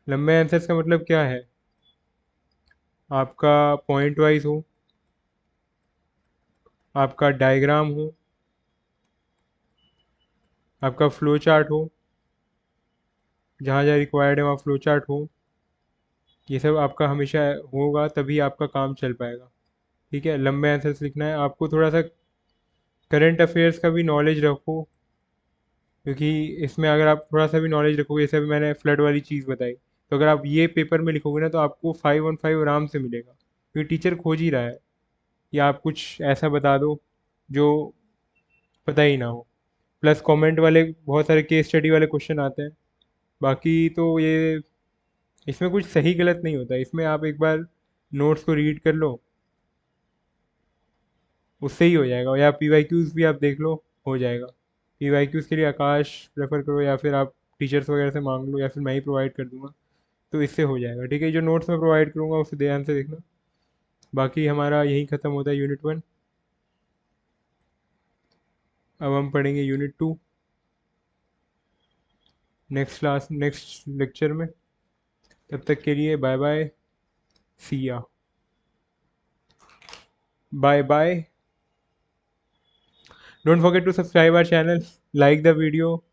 लंबे आंसर्स का मतलब क्या है? आपका पॉइंट वाइज हो, आपका डायग्राम हो, आपका फ्लो चार्ट हो, जहाँ जहाँ रिक्वायर्ड है वहाँ फ्लो चार्ट हो। ये सब आपका हमेशा होगा, तभी आपका काम चल पाएगा। ठीक है, लंबे आंसर्स लिखना है आपको। थोड़ा सा करंट अफेयर्स का भी नॉलेज रखो, क्योंकि इसमें अगर आप थोड़ा सा भी नॉलेज रखोगे, जैसे अभी मैंने फ्लड वाली चीज़ बताई, तो अगर आप ये पेपर में लिखोगे ना, तो आपको 5 on 5 आराम से मिलेगा, क्योंकि टीचर खोज ही रहा है। या आप कुछ ऐसा बता दो जो पता ही ना हो। प्लस कमेंट वाले बहुत सारे केस स्टडी वाले क्वेश्चन आते हैं। बाकी तो ये इसमें कुछ सही गलत नहीं होता, इसमें आप एक बार नोट्स को रीड कर लो, उससे ही हो जाएगा। या पी वाई क्यूज़ भी आप देख लो, हो जाएगा। पी वाई क्यूज़ के लिए आकाश प्रेफर करो, या फिर आप टीचर्स वगैरह से मांग लो, या फिर मैं ही प्रोवाइड कर दूंगा, तो इससे हो जाएगा। ठीक है, जो नोट्स मैं प्रोवाइड करूँगा उसे ध्यान से देखना। बाकी हमारा यही ख़त्म होता है यूनिट 1। अब हम पढ़ेंगे यूनिट 2 नेक्स्ट लेक्चर में। तब तक के लिए bye bye, see ya, bye bye. Don't forget to subscribe our channel, like the video,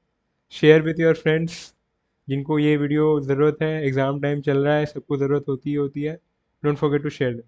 share with your friends जिनको ये वीडियो ज़रूरत है। एग्ज़ाम टाइम चल रहा है, सबको ज़रूरत होती है। Don't forget to share.